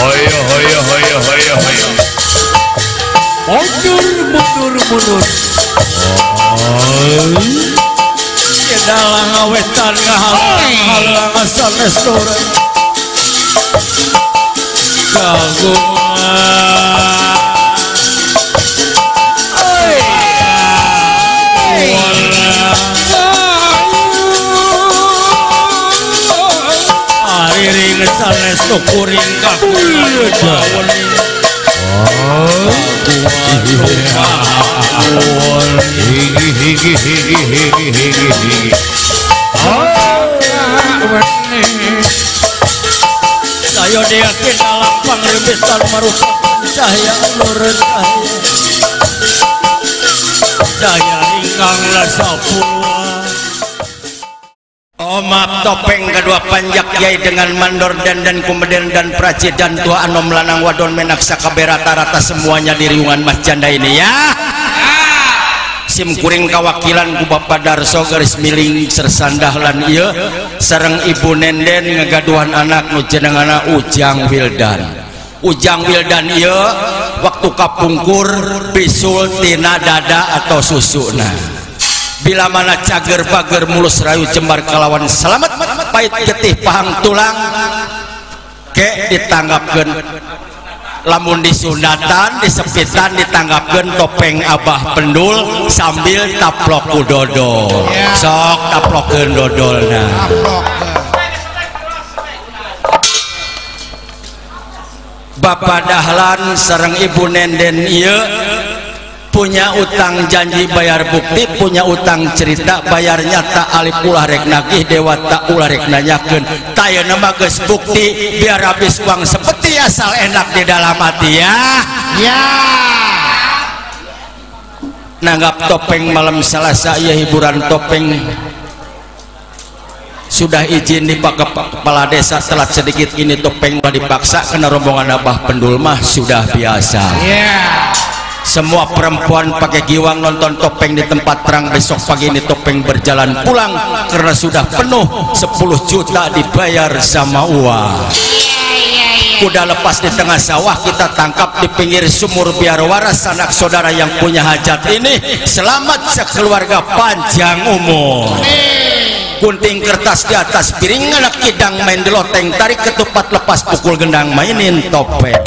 Hoyo hoyo hoyo hoyo hoyo. Mundur. Dalang awetan ngahalang sanes dore. Kagungan. Ariring sanes kuring kagungan. Saya diyakin dalam pangrimitan merupakan cahaya nur cahaya ingkang rasa puluhan. Omak topeng kedua panjak yai dengan mandor dan kumeden dan pracid dan tua anom lanang wadon menak sakabe rata-rata semuanya di riungan mas janda ini ya. Sim kuring kawakilan ku Bapak Darso garis miling sersandah lan ieu sareng Ibu Nenden ngagaduhan anak nu jenengana Ujang Wildan. Ujang Wildan ieu waktu kapungkur bisul tina dada atau susuna. Bila mana cager bager mulus rayu jembar kalawan selamat pait getih pahang tulang ke ditanggapkeun lamun disunatan disepitan ditanggapkeun topeng Abah Pendul sambil taplok ku dodol sok taplokkeun dodolna Bapak Dahlan sareng Ibu Nenden ieu punya utang janji bayar bukti, punya utang cerita bayar nyata alip ulah rek nagih dewa tak ulah rek nanyakeun tayana mah geus bukti biar habis uang seperti asal enak di dalam hati ya. Ya. Nanggap topeng malam Selasa ya hiburan topeng sudah izin di Pak Kepala Desa telat sedikit ini topeng dipaksa kena rombongan Abah Pendul mah sudah biasa. Yeah. Semua perempuan pakai giwang nonton topeng di tempat terang besok pagi ini topeng berjalan pulang karena sudah penuh 10 juta dibayar sama uang. Kuda lepas di tengah sawah kita tangkap di pinggir sumur biar waras anak saudara yang punya hajat ini selamat sekeluarga panjang umur. Gunting kertas di atas piring anak kidang main di loteng tarik ketupat lepas pukul gendang mainin topeng.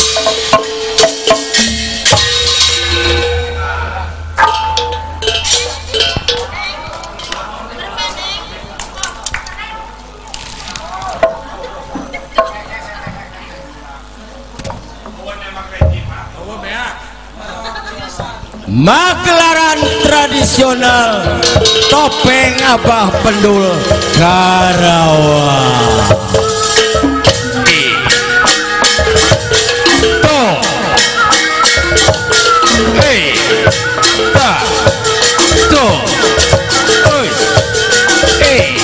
Magelaran tradisional topeng Abah Pendul Karawang. To, hey, ta, to, oi, hey.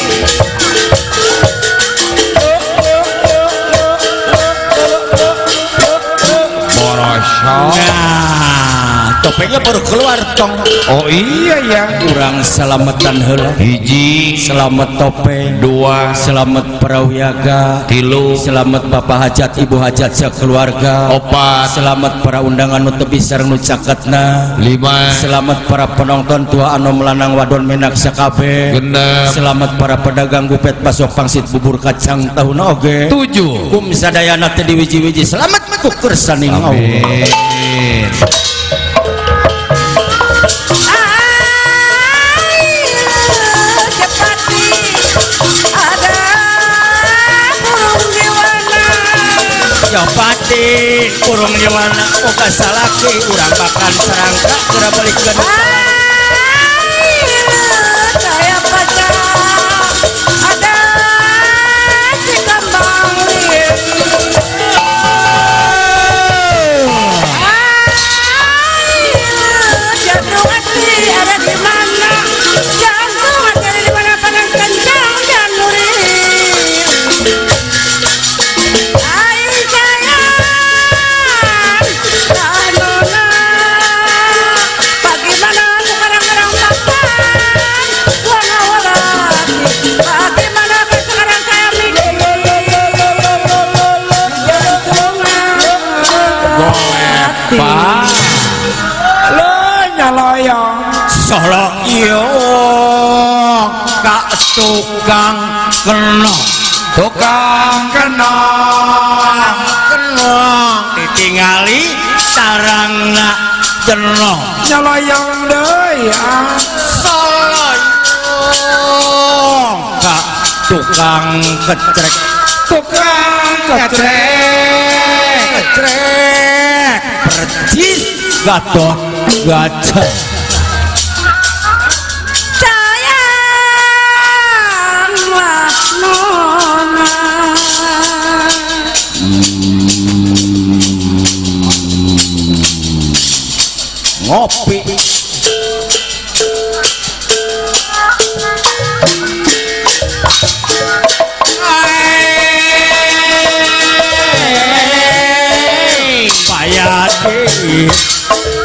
Topengnya baru keluar tong. Oh iya ya. Kurang selamatan heula. Hiji selamat topeng. 2 selamat prawiyaga. 3 selamat bapak hajat ibu hajat sekeluarga. 4 selamat para undangan nu tebih sareng nu caketna. 5 selamat para penonton tua anu melanang wadon menak sakabe. 6 selamat para pedagang gupet pasok pangsit bubur kacang tahun oge. 7 kum sadayana teh diwiji-wiji selamat ku kersaning Allah. Amin. Ya pati kurung nyewana oka salaki urang makan serangka kira balikkeun saya pacar ada si kambang liin jantung hati ada di mana jantung hati ada di mana padang kencang dan nurin bagaimana apa lo nyaloyong solo iyo kak tukang kena ditingali sarangna jeno nyaloyong deui solo kak tukang kecrek percis gatot gajah sayanglah nona ngopi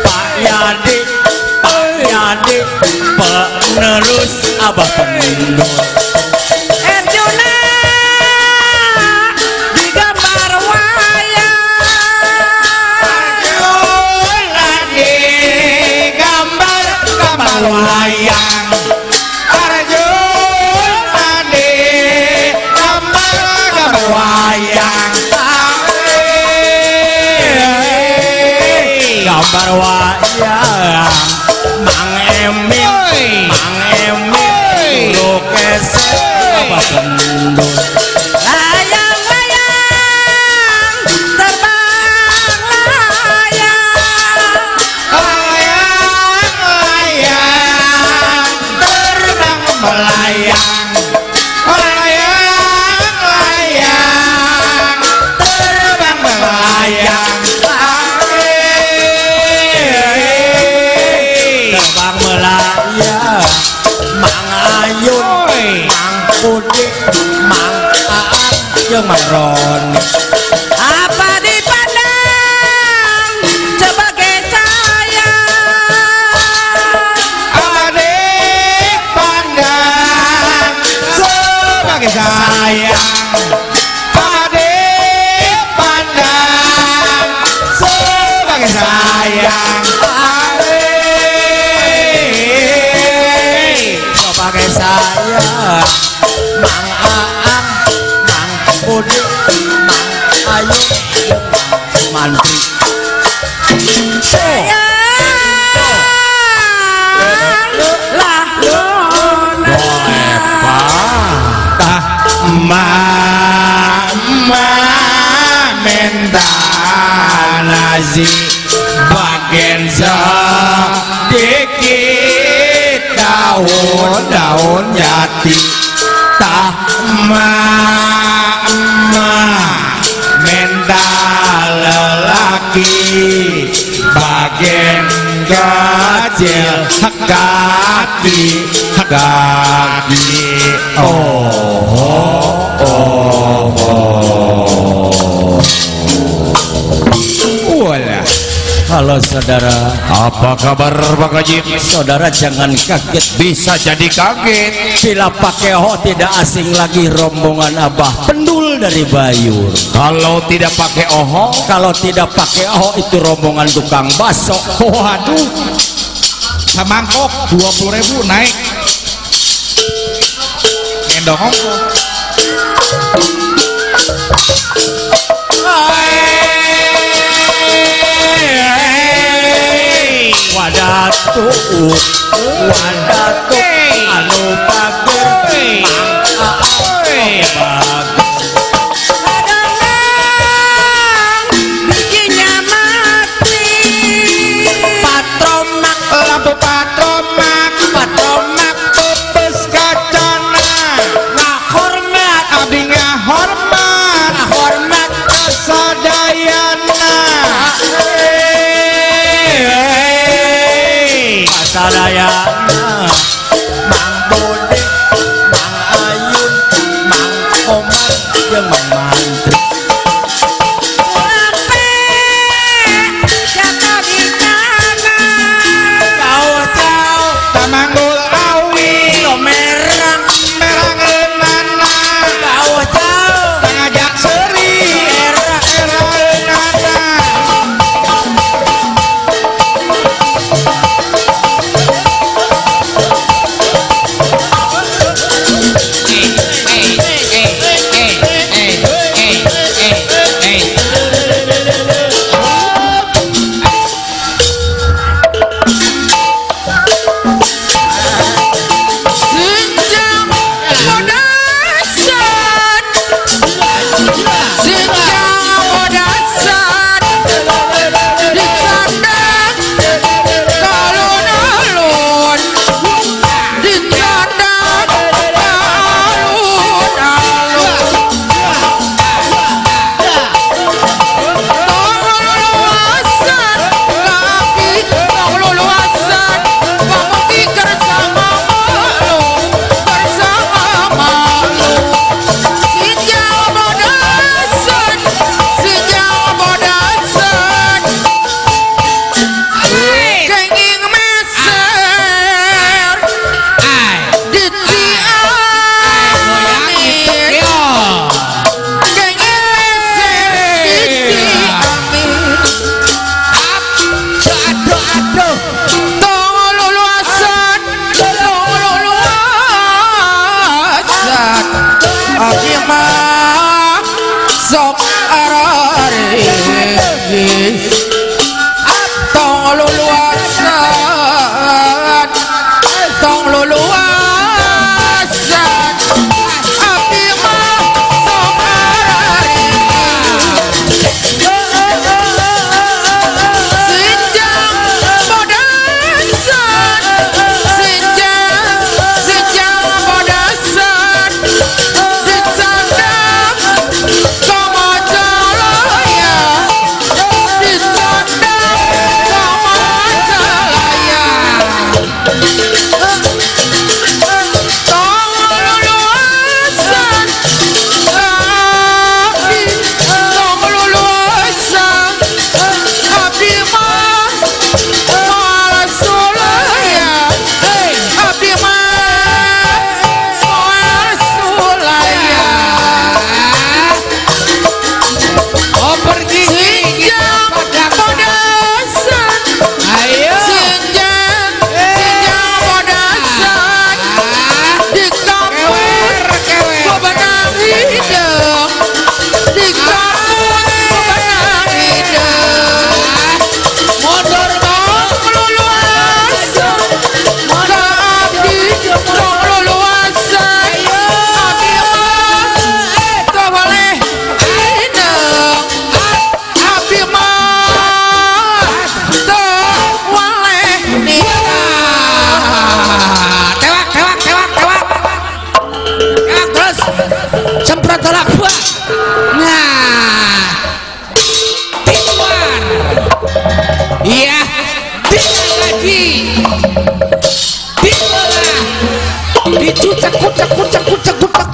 Pak Yadi penerus Abah Pendul Arjuna digambar wayang wayang gambar wayang Mang Emil lukis Abah Pendul layang-layang terbang melayang terbang melayang Mang Ayun Mang Putih Mang Aan jeung Mang Roni apa dipandang sebagai sayang sebagai saya Mang Aang Mang Budi Mang Ayu Mantri lah nona tah mama minta nasi bagian sedikit daun jati tah mama minta lelaki bagian kecil kaki Wala. Halo saudara, apa kabar Pak Haji? saudara jangan kaget, Bisa jadi kaget bila pakai ho tidak asing lagi rombongan Abah Pendul dari Bayur. kalau tidak pakai oho. Kalau tidak pakai ho itu rombongan tukang baso. Waduh, samangkok 20.000 naik gendong ongkos. Wadatu anu bager kadang bikinnya mati patromak lampu patromak pupus kacana ngahormat Abdi ngahormat kesadayana sadayana Mang Bodi Mang Ayun Mang Komar jeung Mang Mantri sampai jatuh di tanah jauh Tamanggul awi lo merang leunana jauh ngajak seuri era leunana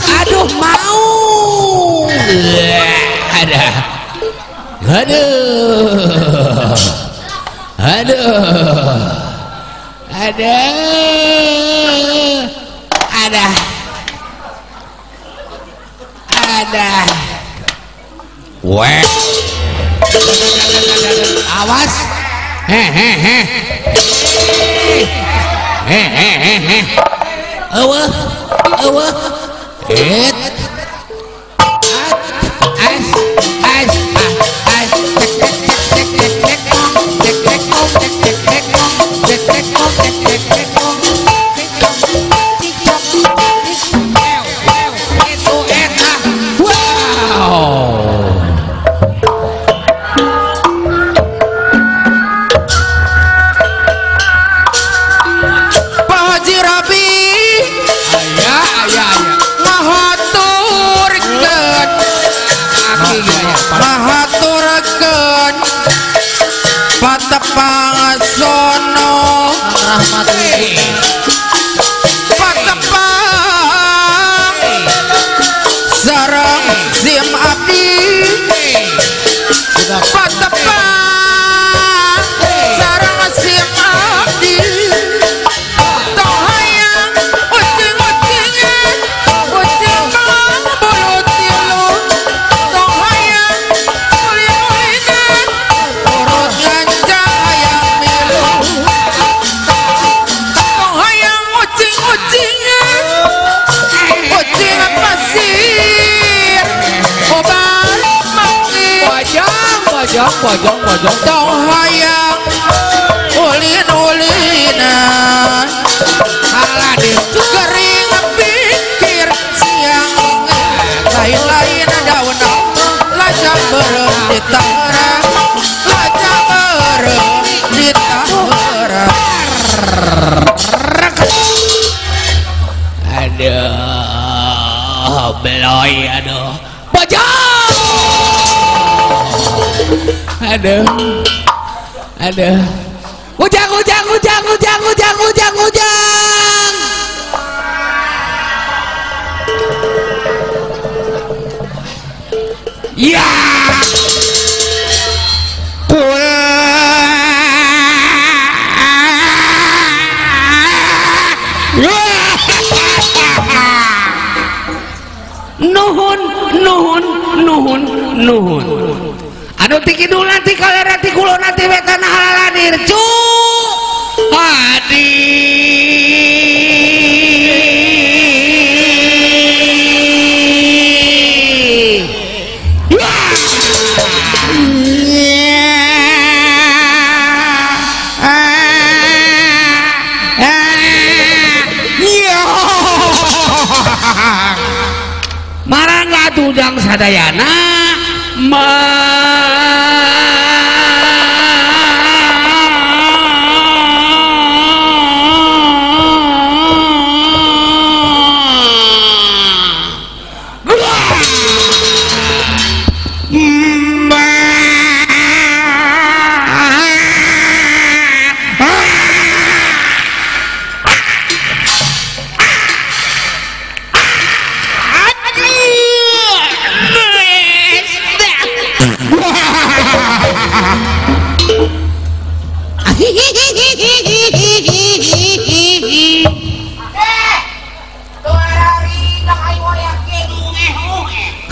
aduh mau ada aduh weh awas eueuh Pangasono rahmati patepang sareng sim abdi patepang sareng sim abdi tong hayang ucing-ucingan ucing bang bulu tilu tong hayang uling-ulingan urut ngancang hayang milu tong hayang ucing-ucingan ucing pasir obat manggil bojong tong hayang ulin-ulinan haladin kering pikir siang lain-lain daun lajang berem di tangerang lajang berem di tangerang aduh beloy aduh bojong aduh ujang ya nuhun anu ti kidul nanti kalera ti kulon nanti wetana haladir cu hadi marangga tudang sadayana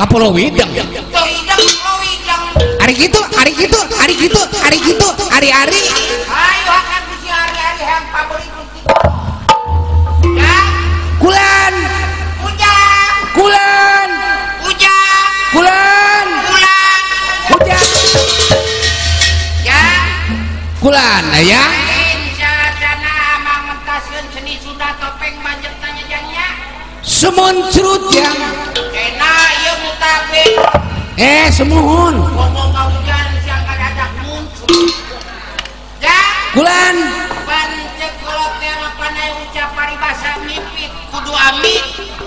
Kapolo widang hari gitu hari-hari ayo akan bisi hari-hari yang favorit kulan ujang kulan ya seni sudah topeng banjir tanya jangnya semun cerut yang enak ya mutabe semuhun ngomong hujan siang kadadak muncul ya kulan pancek kolot yang apa naik ucap paribasa mipit kudu ami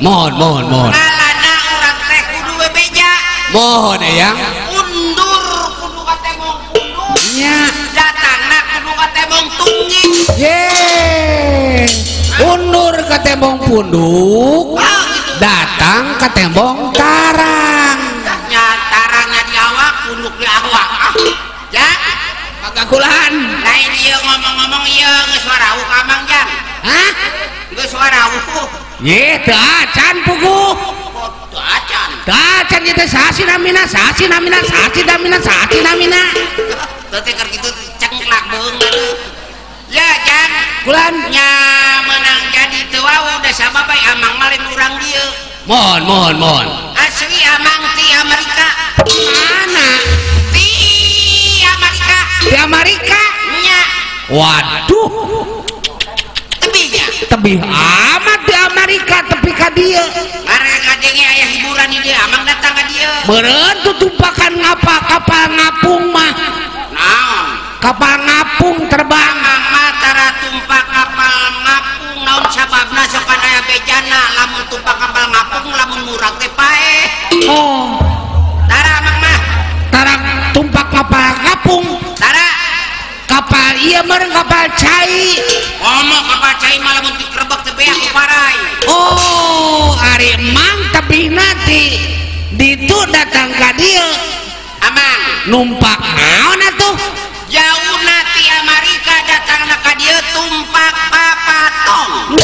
mohon ngalana orang teh kudu bebeja mohon ya undur kudu katemong undur nya datangna kudu katemong tungging undur ke tembong punduk ke tembong tarang. nya tarangnya di awak punduk di awak ya Kagak kulan. lain ieu ngomong-ngomong ieu geus warawuh ka Mang Jang Hah? geus warawuh Ye teu acan pugu. teu acan Teu acan ieu teh sasi namina teu teh keur kitu cengklak beung ya Jang kulan. nya menang jadi teu wawu da sababay amang mah lain urang dieu Mohon. asli amang ti Amerika Mana? ti Amerika Di Amerika. nya Waduh, tebinya tebih amat di Amerika tepi ka dieu. karena kadenge aya hiburan di dia amang datang ka dieu Meureun tuh tumpakan ngapa kapal ngapung mah. naon Kapal ngapung terbang. amang mah tara tumpak kapal ngapung naon sababna sok aya bejana lamun tumpak kapal ngapung lamun murag teh pae Oh, tara amang mah tarang tumpak kapal ngapung. tara Kapal ieu meureun kapal cai. ngomong kapal cai mah lamun dikerebek teh beak ku parai Oh, ari mang tebihna ti ditu datang ka dieu. amang Numpak naon atuh? jauh ti Amerika datang ka dieu tumpak papatong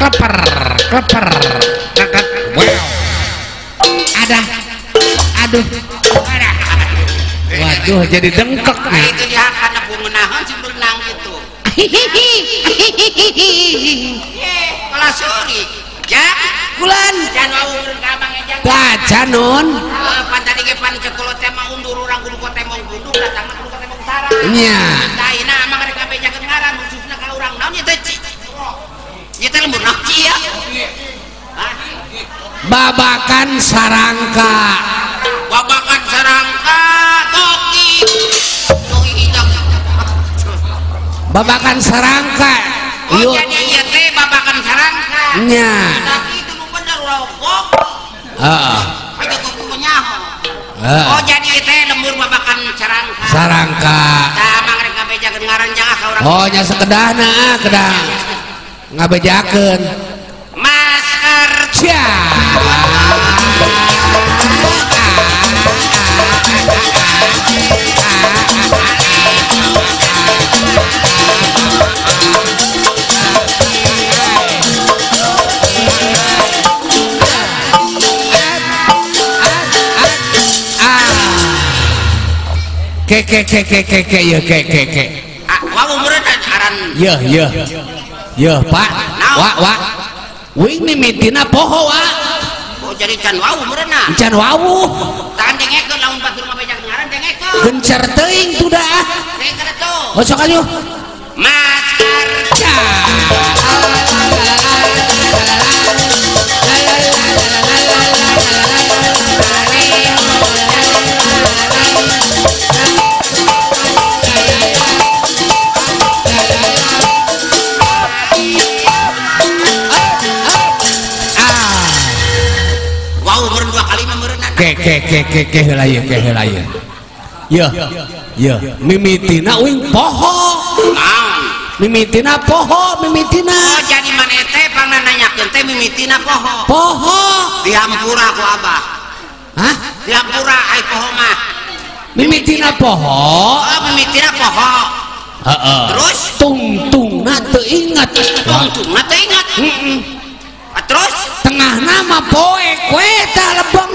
Kleper. Kakak. Wow. Aduh. Waduh, jadi dengkek nah nih. itu dihakana pungenahan si berenang gitu kelas suri ya Kulan. jangan mau berkamang aja Baca nun. pan tadi ke pan cekulot tema undur orang kudu kota emong gunung datang kudu kota emong utara Nya. daina amang rek kabeh jakeun ngaran khususna ka urang naon ieu teh ci ieu teh lembur naon ci ya Babakan sarangka. babakan sarangka toki hijau Babakan sarangka. oh Yuk. jadi ieu teh babakan sarangka Nya. tapi itu nu bener rokok Heeh. aja kuku nyaho Heeh. oh jadi ieu teh lembur babakan sarangka Sarangka. tah amang rek kabeh jakeun ngaran jangan ka urang Oh, nya sekedahna kedah. Ngabejakeun. masker Cia. Ke ya ke. wah umureun aran Ya, Pak. Wa. Wing mimitina poho wa. oh jadi can wah umureunna Can wawu. tahan dengekeun lamun batur mah bejak ngaran dengekeun Gencer teuing tuh dah. dengekeun atuh Oh, sok atuh. masker wah umureun 2 kali mah meureunna Ke heula ieu. Ya. Mimitina wing poho. naon Mimitina poho. oh jadi maneh teh pangna nanyakeun teh mimitina poho Poho. dihampura ku abah Hah? dihampura ai poho mah Mimitina poho. oh mimitina poho Heeh. terus Tungtungna teu inget. tungtungna teh ingat terus Tengah nama poek we tah lebeng.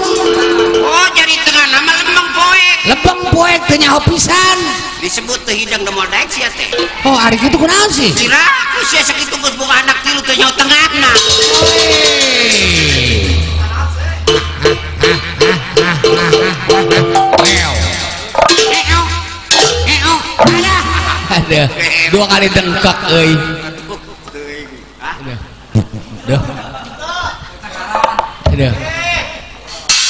oh jadi tengah nama lembang poek Lebeng poek teu nyaho pisan. disebut teh hidang demol daek sia teh Oh, ari kitu kunaon sih? siraku sia sakitu geus boga anak tilu teh nyaho tengahna Aduh, 2 kali dengkak euy. Aduh.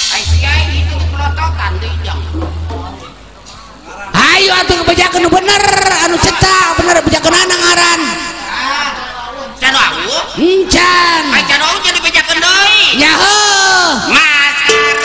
ai sia itu pelotokan teh hidang Ayo atuh bejakeun nu bener, anu cetak bener bejakeun ngaran. can wau Encan. ai can wau jadi bejakeun deui Nyaho. masker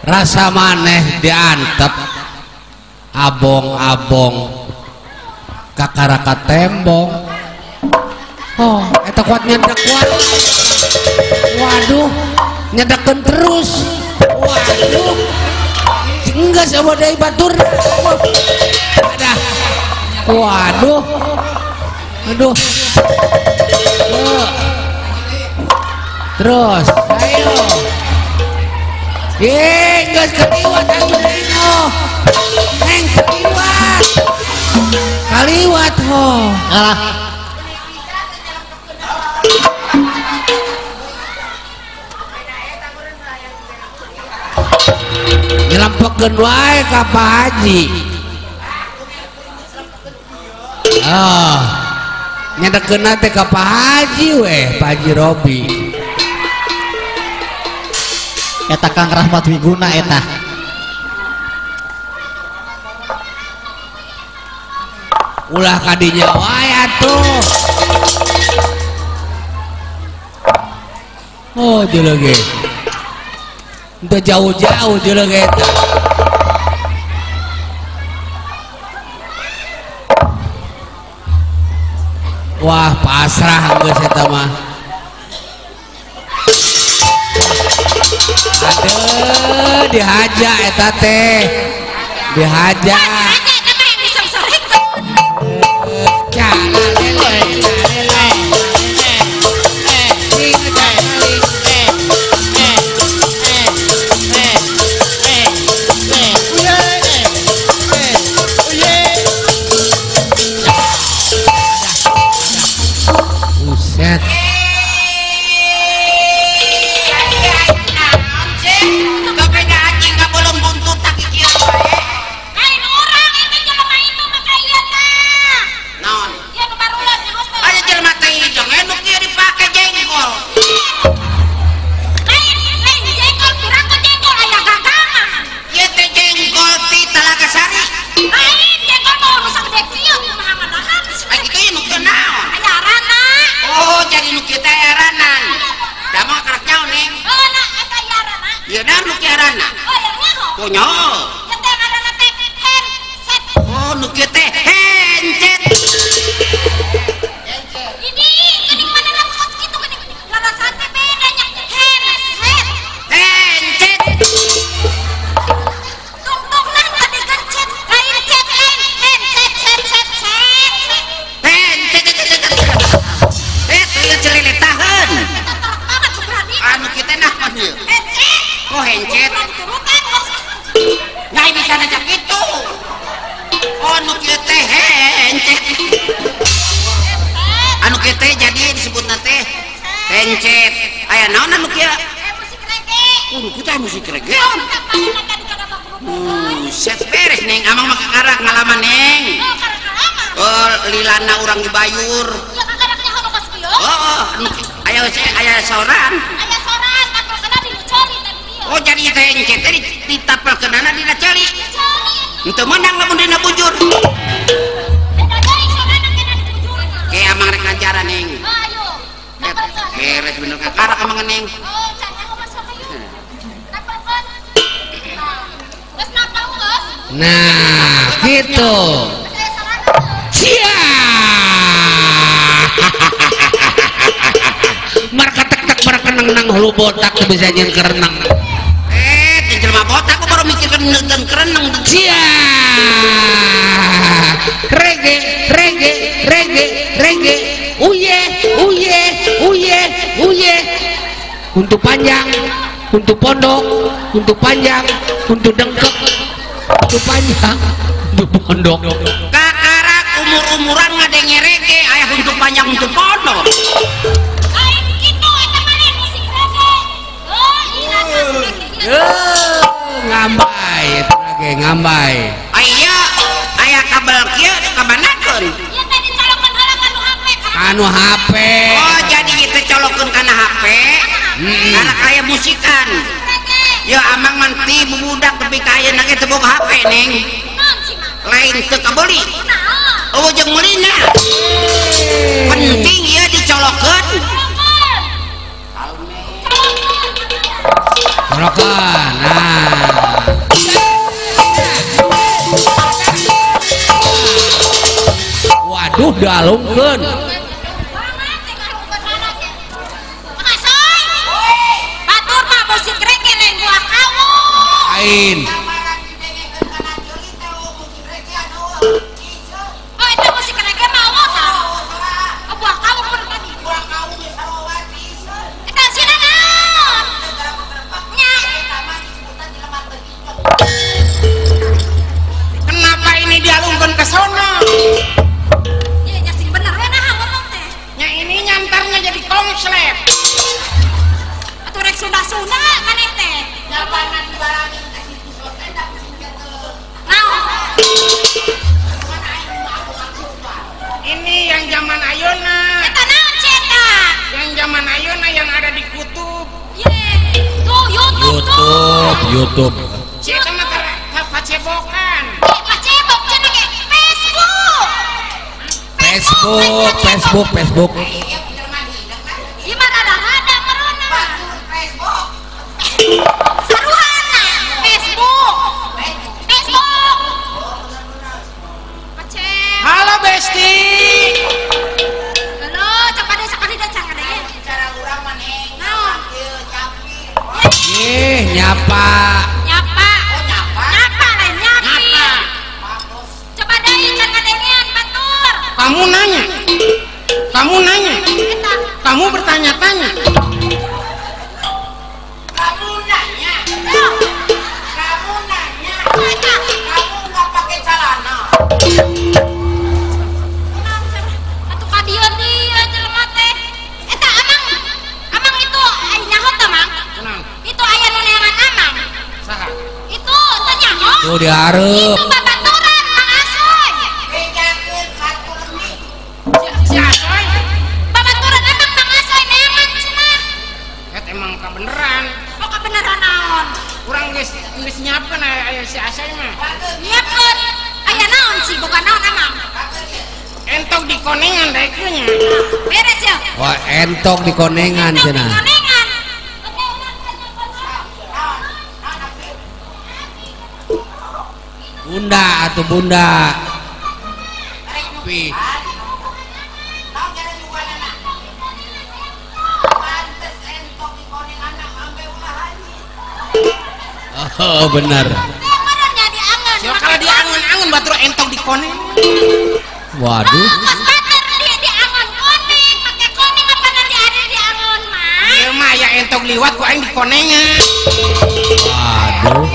rasa maneh diantep abong-abong kakaraka tembong. Oh eta kuat nyedak kuat. Waduh nyedakeun terus. Waduh enggak sama dari batur. Ada. Waduh aduh. Terus ayo enggak kaliwat aku neng kaliwat ho alah nyelampkeun wae ka Pak Haji. Oh nyedekeun teh ka Pak Haji weh, Pak Haji Robi. Eta Kang Rahmat Wiguna eta. Ulah kadinya wae atuh. Oh jelege. Udah jauh-jauh jelege eta. Wah pasrah geus eta mah. Aduh dihaja eta teh. Dihaja. Nah gitu cia marka tek-tek marka nang hulu botak tuh bisa nyen kerenang jelema botak aku baru mikir dan kerenang cia reggae reggae reggae reggae uye uye uye uye untuk panjang untuk pondok untuk panjang untuk dengkek untuk panjang untuk pondok kakarak umur-umuran ngadenge reggae ayah untuk panjang untuk pondok ngambai itu lagi ngambai ayah kabel kieu kabanakeun Ieu teh dicolokeun heula anu HP oh jadi kita colokeun kana HP karena kayak musikan ya amang manti budak tapi kaya nage teu boga HP neng lain teu kabeli oh jeung meulina penting ya dicolokeun colokan. Nah. Waduh, dialungkeun. Batur mah musik reggae lain gua kamu. Lain. Oh, itu musik reggae mau tah. Oh, buah kamu pun tadi. Eta sina naon? Nya. Kenapa ini dialungkan ke sono? Iya, jasing bener we nah ngomong teh. Nya ini nyantarnya jadi kongslep. Atuh rek Sunda-Sunda maneh teh. Nyapana dibarangin ke situ sote da kusingkeun. Naon? Ini yang zaman ayeuna. Eta naon ceta? Yang zaman ayeuna yang ada di kutub. Ye. Tuh YouTube tuh. YouTube. Si eta mah pacebokan. Pacebok cenah ge Facebook. Facebook. Gimana ada merona? Facebook. Saruhana Facebook. Paceb. Halo Besti. Halo, coba deh sekali dah jangan deh. Cara urang mah neng. Naon? Ieu capi. Nyapa. Nyapa. Oh nyapa. Nyapa lain nyapi. Nyapa. Coba deh jangan dengean batur. Kamu nanya. Eta. Kamu bertanya-tanya. Kamu nanya. Yo. Kamu nanya. Eta. Kamu nggak pakai celana. Atuh kadieu dia jelema teh. Eta amang itu ai nyaho teh mang. Tenang. Itu aya nu neangan amang. Saha? Itu teh nyaho. Tuh dihareup. Itu babaturan Mang Asoy. Bejakeun batur nih. Si Asoy. Babaturan emang Mang Asoy neangan cenah. Et emang kebeneran. Oh kebenaran naon? Urang geus nyiapkeun aya si Asoy mah. Nyiapkeun. Aya naon sih bukan naon amang. Entok di konengan daekunya. Beres ya. Wah, entok di konengan Entok di cenah. konengan. Bunda atau bunda. Pi. Oh, benar. Benernya diangeun. Siapa kalau di angun-angun batur entok di koneng. Waduh. Pas batur dia diangeun koneng, pakai koneng apa nanti ada diangeun mah. Ieu mah ya entok liwat ku aing di konengan. Waduh.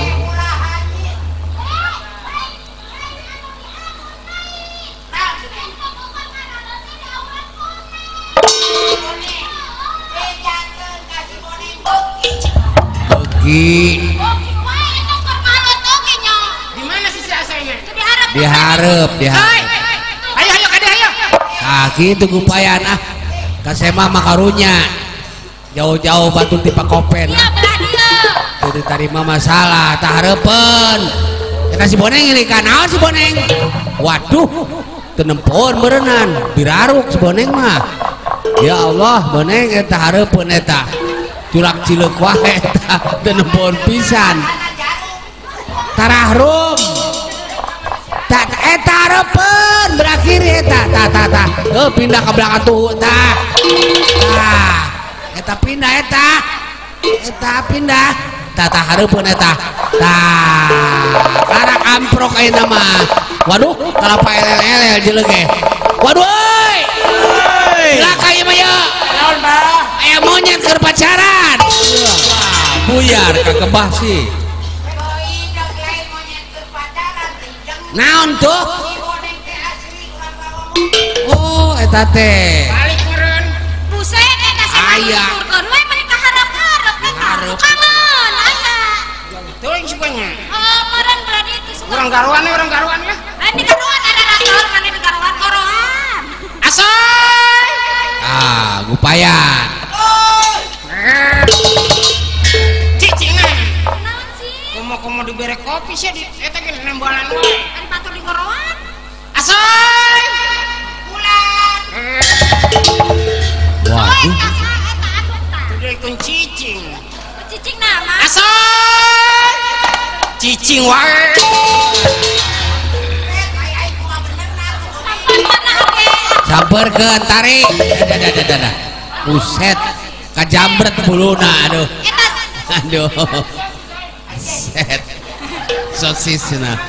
Begi. Di mana sih si Asoyna? Dihareup. Ayo kade ayo. Nah, gitu gupayan ah. Kasema makarunya. Jauh-jauh batu di Pakopen. Iya belah dia. Itu diterima masalah, tak hareupeun. Eta si Boneng ini kan naon si Boneng? Waduh. Teu nempoon berenang, biraruk si Boneng mah. Ya Allah, Boneng eta hareupeun eta. Culak cileuk wae eta teu nempoon pisan. Tarahrum. Tak eta hareupeun berakhir eta ta. Pindah ke belakang tuh tah. Tah. Eta pindah eta pindah tata hareupeun eta tah karak amprok ayeuna mah waduh kalapa elel jeleug ge waduh euy cilaka ieu mah ya naon bah aya monyet keur pacaran buyar kakebah sih naon tuh oh eta teh Balik meureun. Buset eta Aya. turkeun we meni kaharap-harap eta. Hareup. Kangen aya. Teuing supaya. Oh, meureun berarti itu suka. Urang garuan ya. Di karuan ada rasor mana di karuan korohan. Asoy. ah gupayan Cicing Naon sih? komo dibere kopi sih di eta ge nembalan wae. Ari batur di korohan. Asoy. Pulang. waduh Eta atuh tah. Udah ikut cicing. cicing nama Asoy cicing wae samperkeun tarik dadah buset kajambret buluna aduh set sosis cenah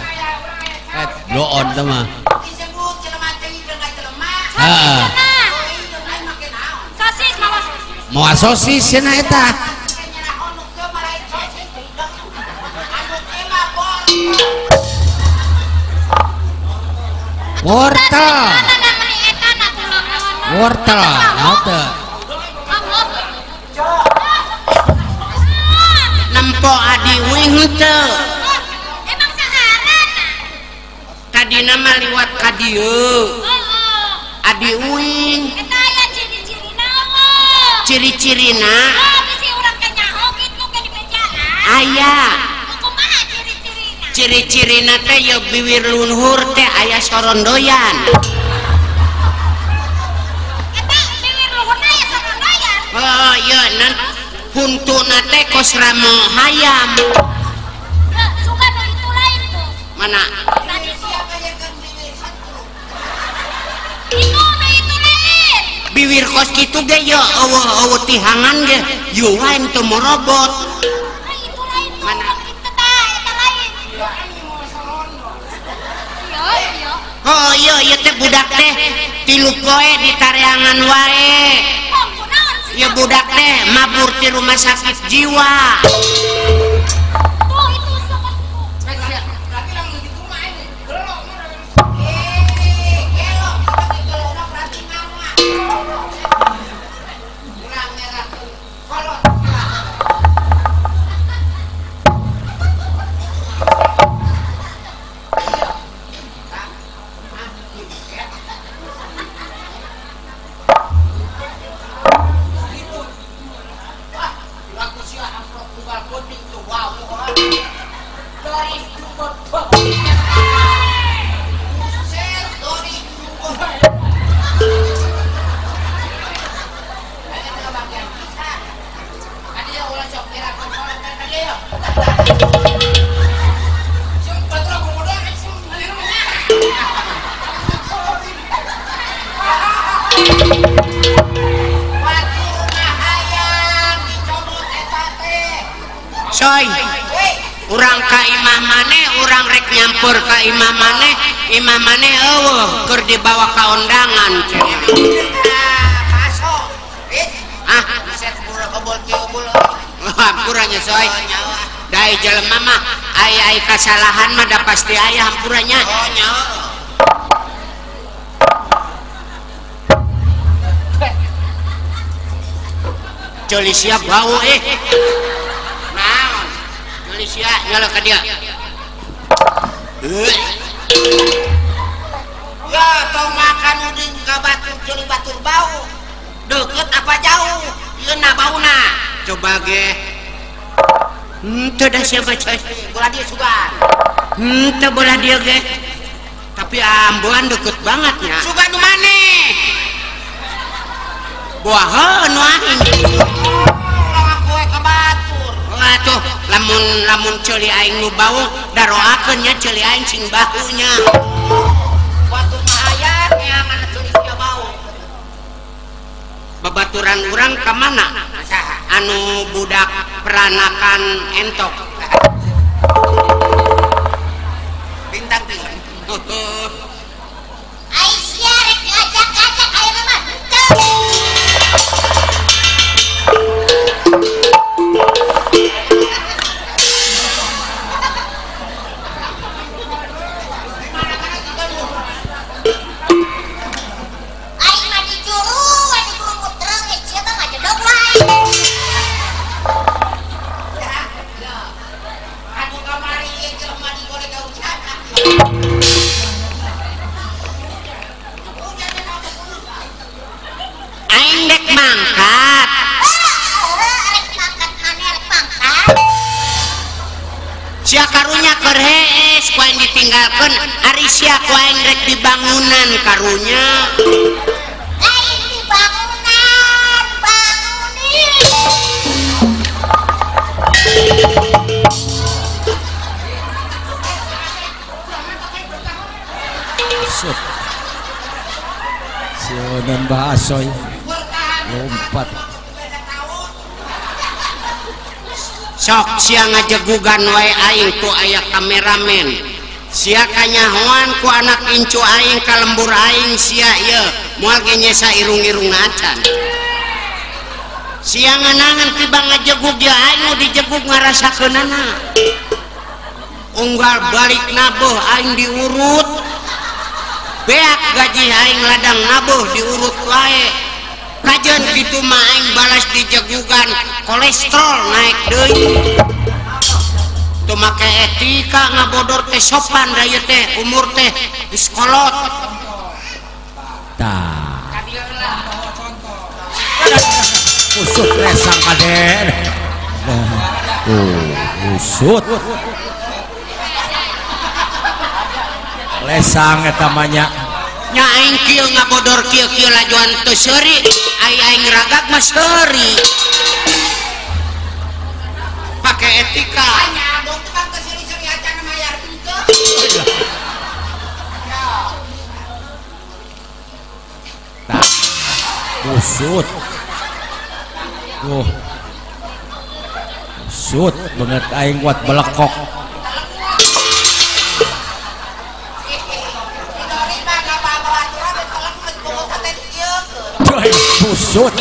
bloon teh mah heeh sosis mau sosis cenah eta wortel naon teh nempo adi uing henteu emang saharan kadina mah liwat ka dieu adi uing eta aya ciri-cirina Allah ciri-cirina bisi urang teh nyaho kitu ke di penjara aya kumaha ciri-cirina ciri-cirina teh ya bibir luhur teh aya sorondoyan eta bibir luhurna aya sarondoyan oh iya nan huntuna teh kos ramo hayam suka nu itu lain tuh mana tadi tuh itu lain bibir kos kitu ge ya eueuh tihangan ge yuan teu morobot itu lain tuh mana eta lain iya oh iya ieu teh budak teh 3 poe di tareangan wae ya budak teh mabur di rumah sakit jiwa tuh itu suka soy urang ka imah maneh urang rek nyampur ka imah maneh eueuh keur dibawa ka undangan ah hampuranya soy dai jelema mah aya kasalahan mah da pasti aya hampuranya Joli siap bau naon joli siap nyala ka dia ya tong makan udin ka batur joli batur bau deket apa jauh ieu na bauna coba ge teu da siapa coy bola dia sugan teu bola dia ge tapi ambuan deket banget nya sugan nu maneh buaheun wae tuh lamun ceuli aing nu bau daroakeun nya ceuli aing sing bahunya waktu aya nyaman ceuli sia bau babaturan urang ka mana anu budak peranakan entok bintang tinggal Aisyah rek ngajak-ngajak aya mah aing dek mangkat sia karunya keur hees ku aing ditinggalkeun ari sia ku aing rek di bangunan karunya lain di bangunan Sut. Sionan bahasoy. Lompat. Sok sia ngajegugan wae aing ku aya kameramen. Sia kanyahoan ku anak incu aing ka lembur aing sia ieu moal ge nyesa irung-irung acan. Sia ngeunangan tiba ngajegug ya aing nu dijegug ngarasakeunana. Unggal balik nabuh aing diurut. Beak gaji aing ladang nabuh diurut wae. Kajen kitu mah aing balas dijegugan kolesterol naik deui. Teu make etika ngabodor teh sopan da ieu teh umur teh geus kolot. Tah. Usut resang kaden. Usut. Lesang eta manya. Nya aing kieu ngabodor kieu lajuan teu seuri, aing ragak mah seuri. Pake etika. Tah. Usut. Usut banget aing kuat belekok. Busut.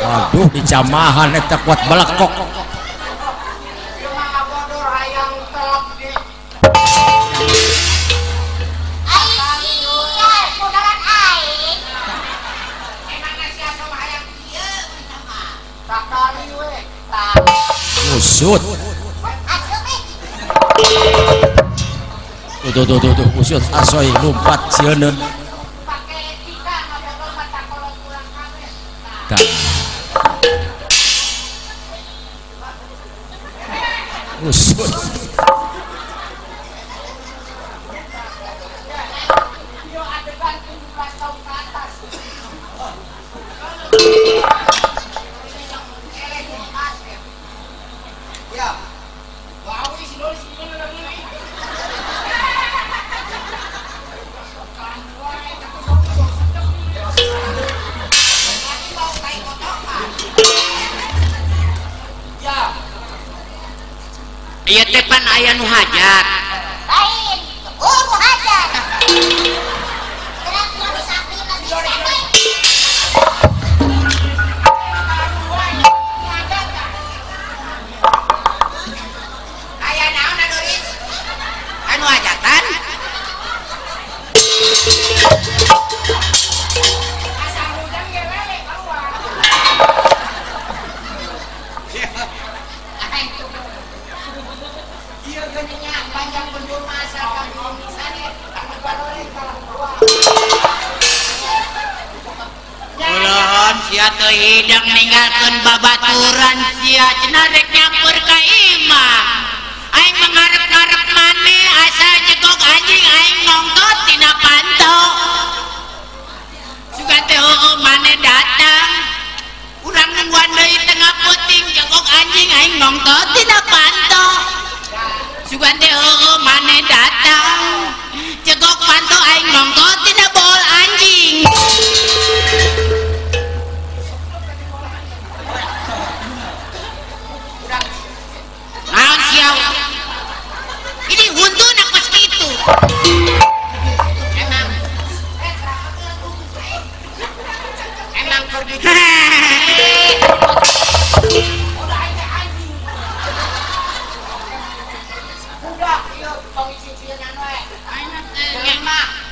Waduh dicamahan eta kuat belekok. Busut. Tuh busut asoy lompat sieun. Usut. Ieu teh pan aya nu hajat. Lain. Nu hajat. Gerak nu sakit lagi. Aya naon Doris? Anu hajatan? Ulun sia teu hidang ninggalkeun babaturan sia cenah rek nyampur ka imah. Aing mangarep-ngarep maneh asa jegok anjing aing nongtot tina panto. Sugan teh heueuh maneh datang. Urang nungguan deui tengah puting jegok anjing aing nongtot tina panto. Sugan teh heueuh maneh datang. Jegok panto aing nongtot tina bol anjing. Naon siau? Ini huntu nak pas gitu. Emang pergi.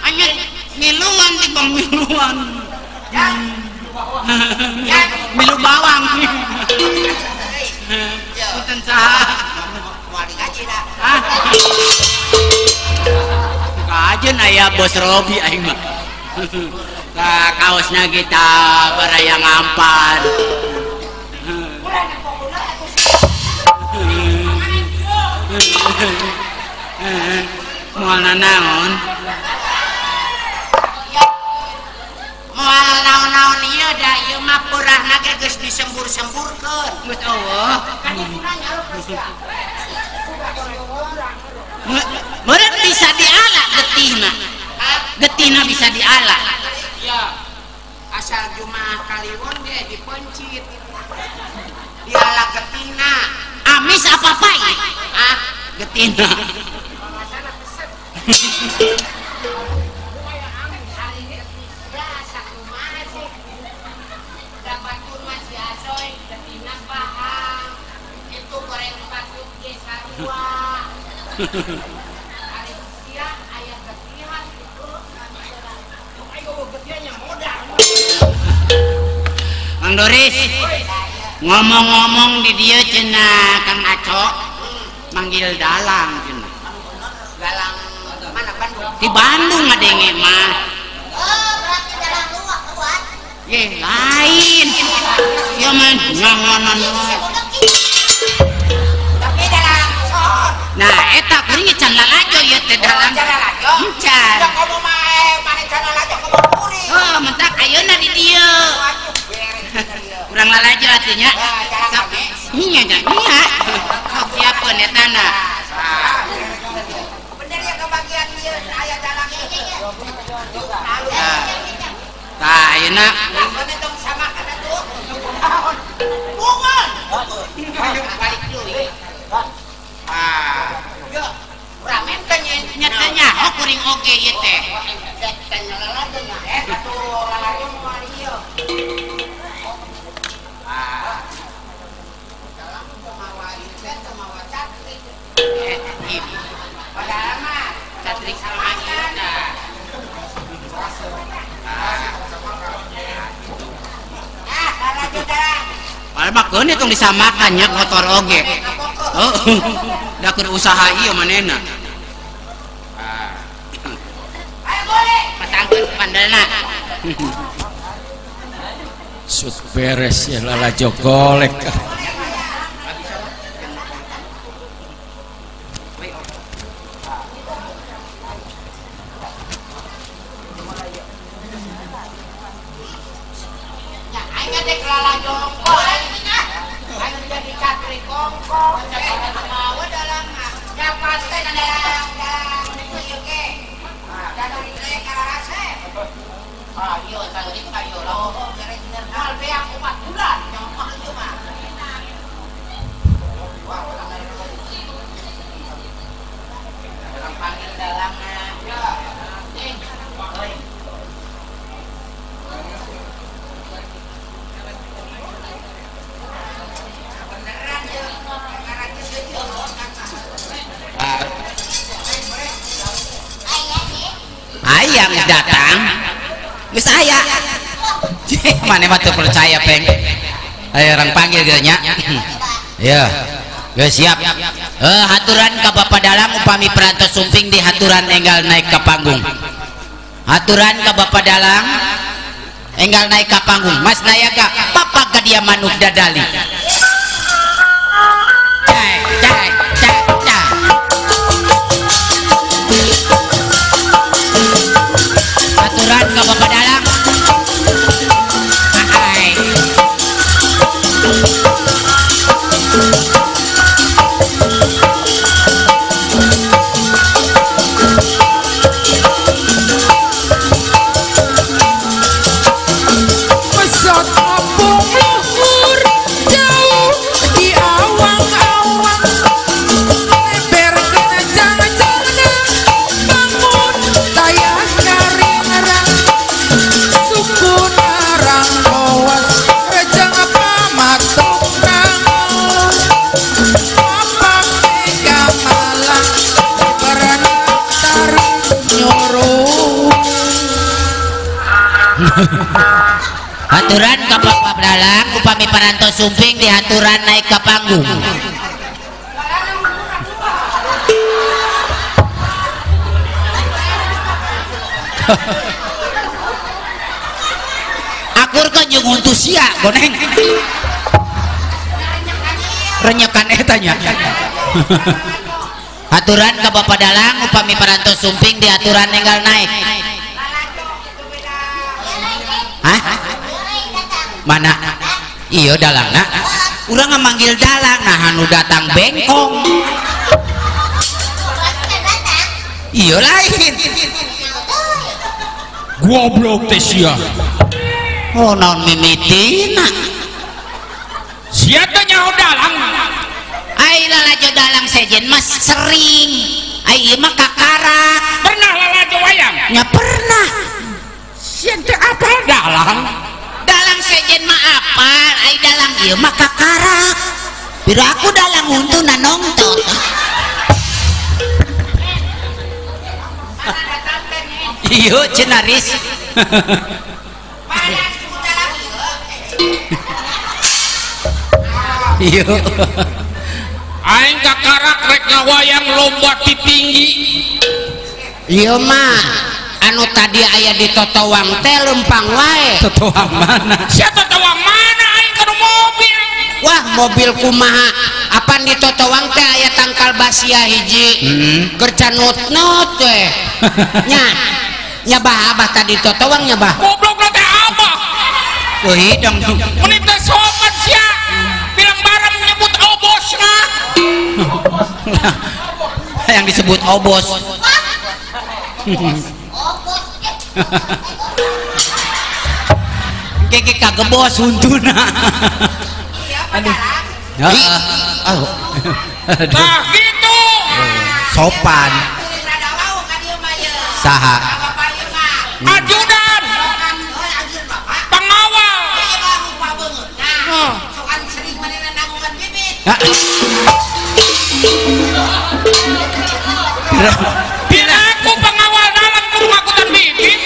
Anyet miluan di bang miluan. Milu bawang. Punten saha? Moal digaji dah. Kajen aya bos Robi aing mah. Ka kaosna kita baraya ngampan. Moal naon? Moal naon naon ieu da ieu mah peurahna ge geus disembur-semburkeun. Geus eueuh. Meureun bisa diala getihna. Getihna bisa diala. Ya. Asal Jumaah Kaliwon ge dipencit. Diala getihna. Amis apa pahit? Ah, getihna. Mang Doris ngomong-ngomong di dia cenah Kang Aco manggil dalang cenah. Dalang mana Bandung? Di Bandung ngadenge mah. Oh, berarti dalam luar kuat. Ye lain. Ya man nganganan. Tapi dalam sor. Nah, eta kuring can lalajo ieu teh dalang. Encan. Da kamu mah mane can lalajo kamu kuring. Oh, mentak ayeuna di dieu. Urang lalajo atunya. Nya nya nya. Sok siapeun eta na. Bener ya kebagian ieu aya dalang ieu. Tah ayeuna Bener tong sama kana tuh. Bungan. balik deui. Yo, ramen teh nyatanya oh kuring oge ieu teh. Tanya lalajo nya atuh lalajo mah ieu. Padahal mah catrik sama kita. Padahal mah keun tong disamakan nya kotor oge. Oh, da keur usaha ieu manehna. Ayo boleh. Pasangkeun pandalna. Sut beres ya lalajo golek. Ayo dek lalajo kok. Ayo jadi catri kongkong. Mau dalam ya pasti dalam ieu ge. Dalam ieu karase. Ayo tadi kayo Oh, bener-bener hal beak 4 bulan yang mah ieu mah. dalam panggil dalangna. Ya. Beneran ieu. Karake ieu. Ayam datang geus aya. Mane mah teu percaya peng. Ayo orang panggil gitu nya. Ya. Geus siap. Haturan ka Bapak Dalang upami perantos sumping di haturan enggal naik ke panggung. Haturan ka Bapak Dalang enggal naik ke panggung. Mas Nayaga Papa Gadia Manuk Dadali. Cai cai cai cai. Aturan ke Bapak Dalang. Hai. Pesat kampung luhur jauh di awang-awang, lebar kena jangan-jangan bangun tayang karingerang, suku narang awas rejang apa matok kangol, apa mega malang beranak taring nyuruh. Aturan ke Bapak Dalang upami parantos sumping di haturan naik ke panggung. Akur ke jeung untuk sia goneng. Renyekan etanya. Aturan ke Bapak Dalang upami parantos sumping di aturan enggal naik. Hah? Mana iya dalangna urang manggil dalang nah anu datang bengkong iya lain goblok teh sia oh naon mimitina sia teh nyaho dalang ai lalajo dalang sejen mas sering ai ieu mah kakarak pernah lalajo wayang nya pernah sia teh apa dalang dalang sejen mah apal ai dalang ieu mah kakarak bira aku dalang untuna nongtot iya cenaris iya aing kakarak rek ngawayang lomba ti tinggi iya mah anu tadi aya di totowang teh lempang wae totowang mana sia totowang mana aing kana mobil wah mobil kumaha apan di totowang teh aya tangkal basia hiji gercan nut-nut teh nya nyabah abah tadi totowang nyabah goblok teh abah euy dong menit teh sopan sia bilang barang menyebut obosna yang disebut obos keke kagebos untuna aduh nah gitu sopan saha ajudan pengawal bila aku pengawal dalam rumah kutan bibit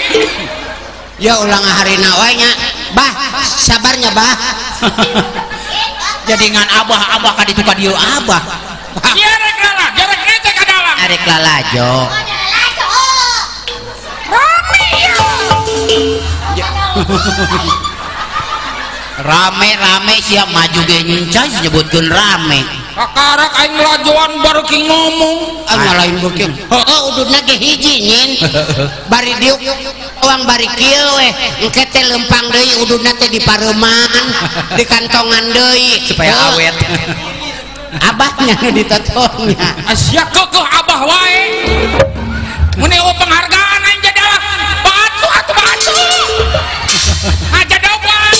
ya ulang hari nawanya bah sabarnya bah jadi ngan abah kaditu kadieu abah jarek lala jarek nete ka dalam arek lalajo rame siap maju ge nyencai nyebutkeun rame kakarak aing lajoan baru ki ngomong nyalain beukeun heuh ududna ge hiji nyin bari diuk uang bari kieu we engke teh lempang deui ududna teh dipareuman di kantongan deui supaya awet abahnya nu ditotongnya asia kekeh abah wae meni penghargaan aing jadalah batu atuh batu aja doban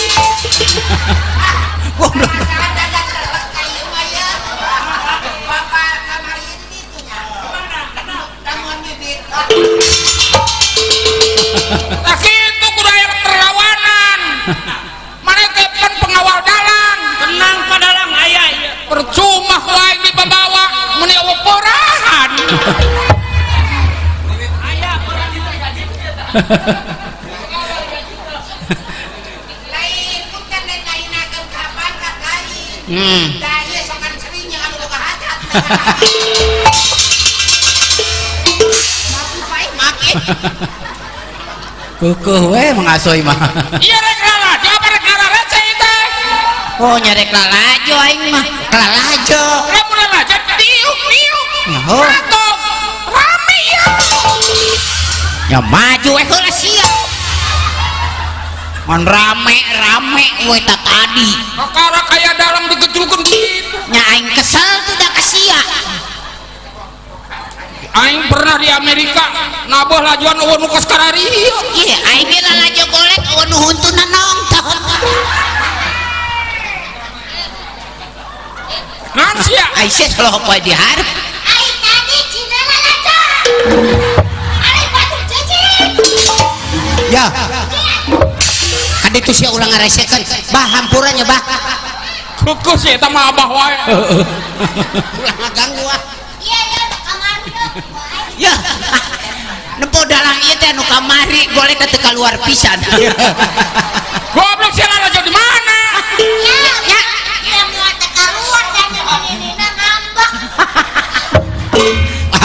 nah gitu budaya perlawanan mana kepan pengawal dalang tenang padalang ayah percuma wae dibawa meni oporahan kukuh we mengasoi mah iya rek lala jawab rek lala receh teh oh nyarek lalajo aing mah lalajo lamun lalajo tiuk oh atau rame ya nya maju we heula sia mun rame we tak tadi kakarak aya dalam digejulkeun gitu nya aing kesel tuh da kasia aing pernah di Amerika nabuh lajuan eueun nu kos kararieu iya aing ge lalajo golek eueun nu huntuna nongton naon sia ai sia salah poe di hareup Ai tadi cina lalajo. Ai batu cicing. ya kan itu sia ulang ngaresekeun bah hampurannya bah kukuh sih eta mah abah wae ulang ngaganggu ah Iya ya kamar ya nempo dalang ieu teh anu kamari golek teh keluar pisan goblok sia lalajo di mana Ya, ya mau keluar dan ini nambah.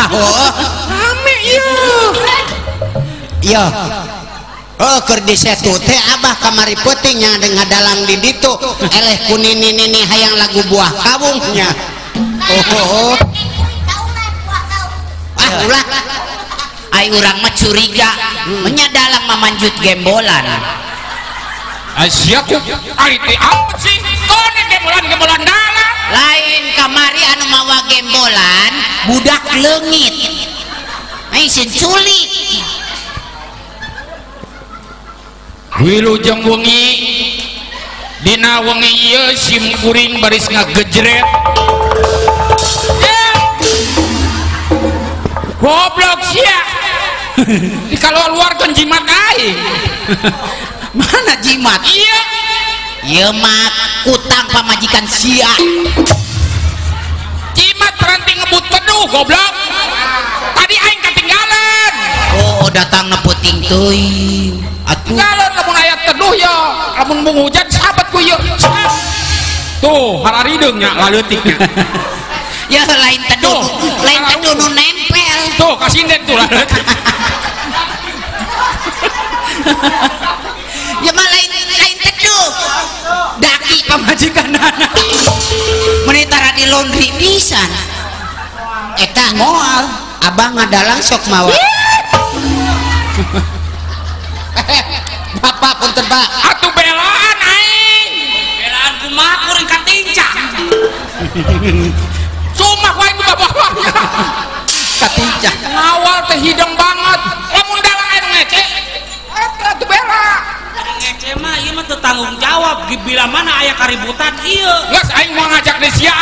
oh rame ieu iya oh keur di setu teh abah kamari peuting nya dengan dalang di ditu eleh kunini hayang lagu buah kawungnya oh ulah ai urang mah curiga nya dalang mah manjut gembolan Asiaku aliti apa sih kone gembolan dalam lain kamari anu mawa gembolan budak leungit aisin culik wilujeng wengi dina wengi ieu sim kuring baris ngagejret goblok sia di kalau luar kan jimat aing mana jimat iya ieu mah kutang pamajikan sia jimat berhenti ngebut teduh goblok tadi aing ketinggalan oh datang neputing teuing atuh ketinggalan lamun aya teduh ya lamun mung hujan sahabat ku ieu tuh hararideungnya laleutiknya ya lain teduh nu nempel tuh kasinden tuh laleutik ya mah lain teduh daki pamajikan anak menitara di laundry pisan eta moal abang ngadalang sok mawa bapak punten pak atuh belaan aing belaan kumaha kuring katincak cuma wae nu babawahnya katincak ngawal teh hidung banget lamun dalang aing ngece atuh bela ngece mah ieu mah teu tanggung jawab bila mana aya kaributan ieu geus aing mau ngajak di sia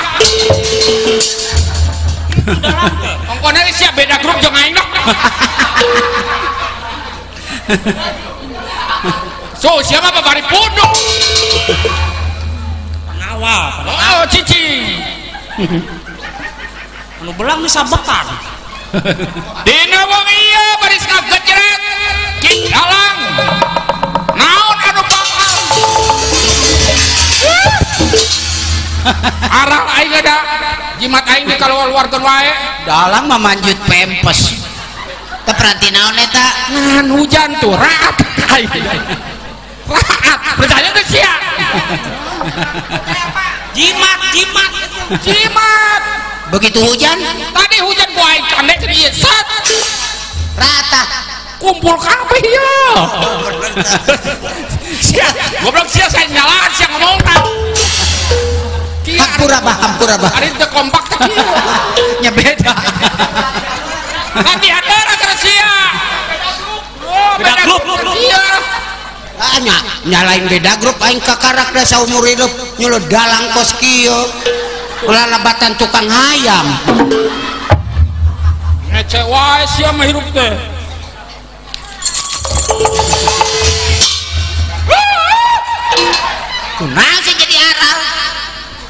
ongkona di sia beda grup jeung aing noh so siapa babari punduk pengawal oh cicing anu belang geus sabetan dina wong ieu baris ngagejret cik dalang naon anu bakal arah aing ada jimat aing di kaluarkeun wae dalang mah manjut pempes teu peranti naon eta ngan hujan tuh raat aing raat percaya teh sia jimat begitu hujan tadi hujan ku aing kandek ke dieu set rata kumpul kabeh ya sia goblok sia saya nyalahan sia ngomongna hampura bah ari teu kompak teh kieu nya beda hati-hati rasa sia beda grup sia nyalain beda grup aing kakarak da saumur hidup nyulo dalang kos kieu ulah labatan tukang hayam ngece wae sia mah hirup teh kunaon sih jadi aral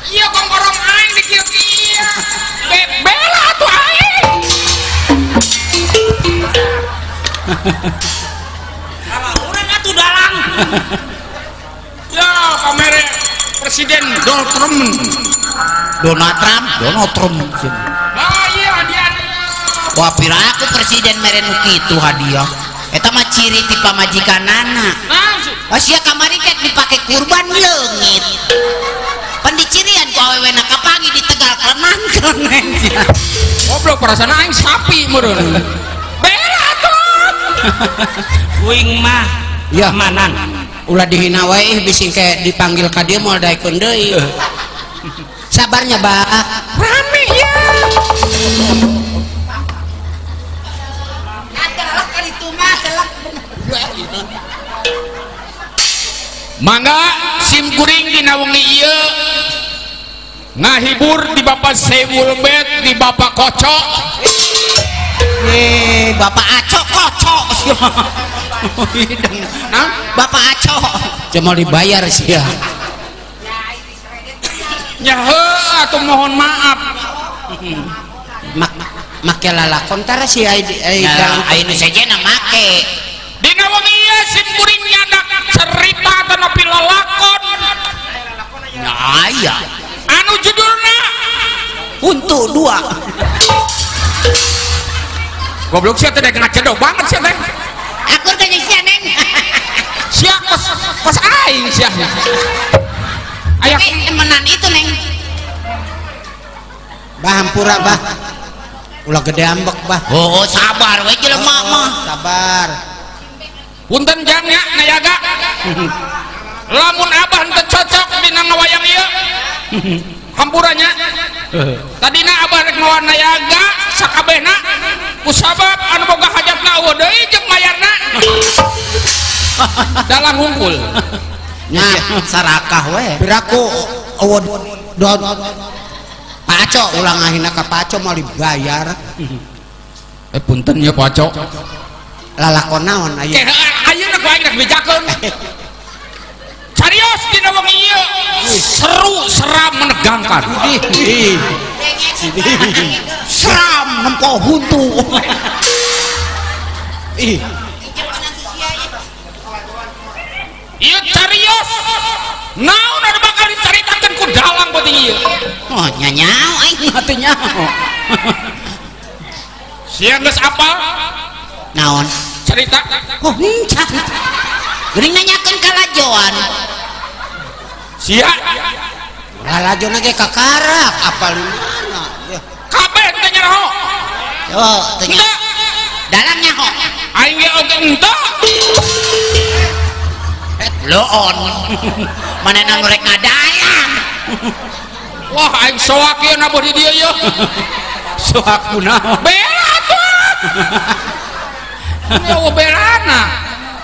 iya kongkorong aing di kieu-kieu bela tuh aing kalau urang atuh dalang ya kamera presiden Donald Trump ah iya hadiah wah pira aku presiden mere nu kitu hadiah eta mah ciri ti pamajikanana nah sia kamari ket dipake kurban leungit pan dicirian ku awewena kapangi di Tegal Klenan goblok perasaan aing sapi meureun bela tuh kuing mah ya manan ulah dihina wae bising kayak dipanggil ka dieu moal daekeun deui sabarnya bah rame ya mangga sim kuring dina wengi ieu ngahibur di Bapak Sewul Bet di Bapak Kocok Bapak Aco kocok nah Bapak Aco cuma dibayar sih ya nyahe atau mohon maaf make lalakon tara si ainu saja na make dina wengi ieu sim kuring nyadak cerita tanapi lalakon nah iya anu judulna untuk dua goblok sia teh kena cedok banget sia teh aku tanya sia neng sia pas aing sia aya temenan itu neng bah hampura bah ulah gede ambek bah oh sabar we jelema mah sabar punten jang nya ngayaga lamun abah teu cocok dina ngawayang ieu hampurannya tadina abah rek ngawan nayaga sakabehna kusabab anu boga hajatna eueuh deui jeung mayarna dalang hungkul nya sarakah we Biraku eueuh don Pak Aco ulang ahina ka Pak Aco mau dibayar. Punten ya Pak Aco Lalakon naon aya? Ayeuna ku aing rek bejakeun carios dina wengi ieu seru seram menegangkan Seram nempo huntu. Ih, ieu carios naon anu bakal dicaritakeun ku dalang penting ieu oh nyanyao aing hati nyaho. sia geus apal naon cerita oh encah geuning nanyakeun kalajoan sia Lalajona ge kakarak apal mana? Ya. kabeh teh nyaho yo tanya henteu dalang nyaho aing ge oge henteu loon manehna nu rek ngadalang wah aing soak ieu nabuh di dieu ieu Soak kunaon? bela tuh ini eueuh belana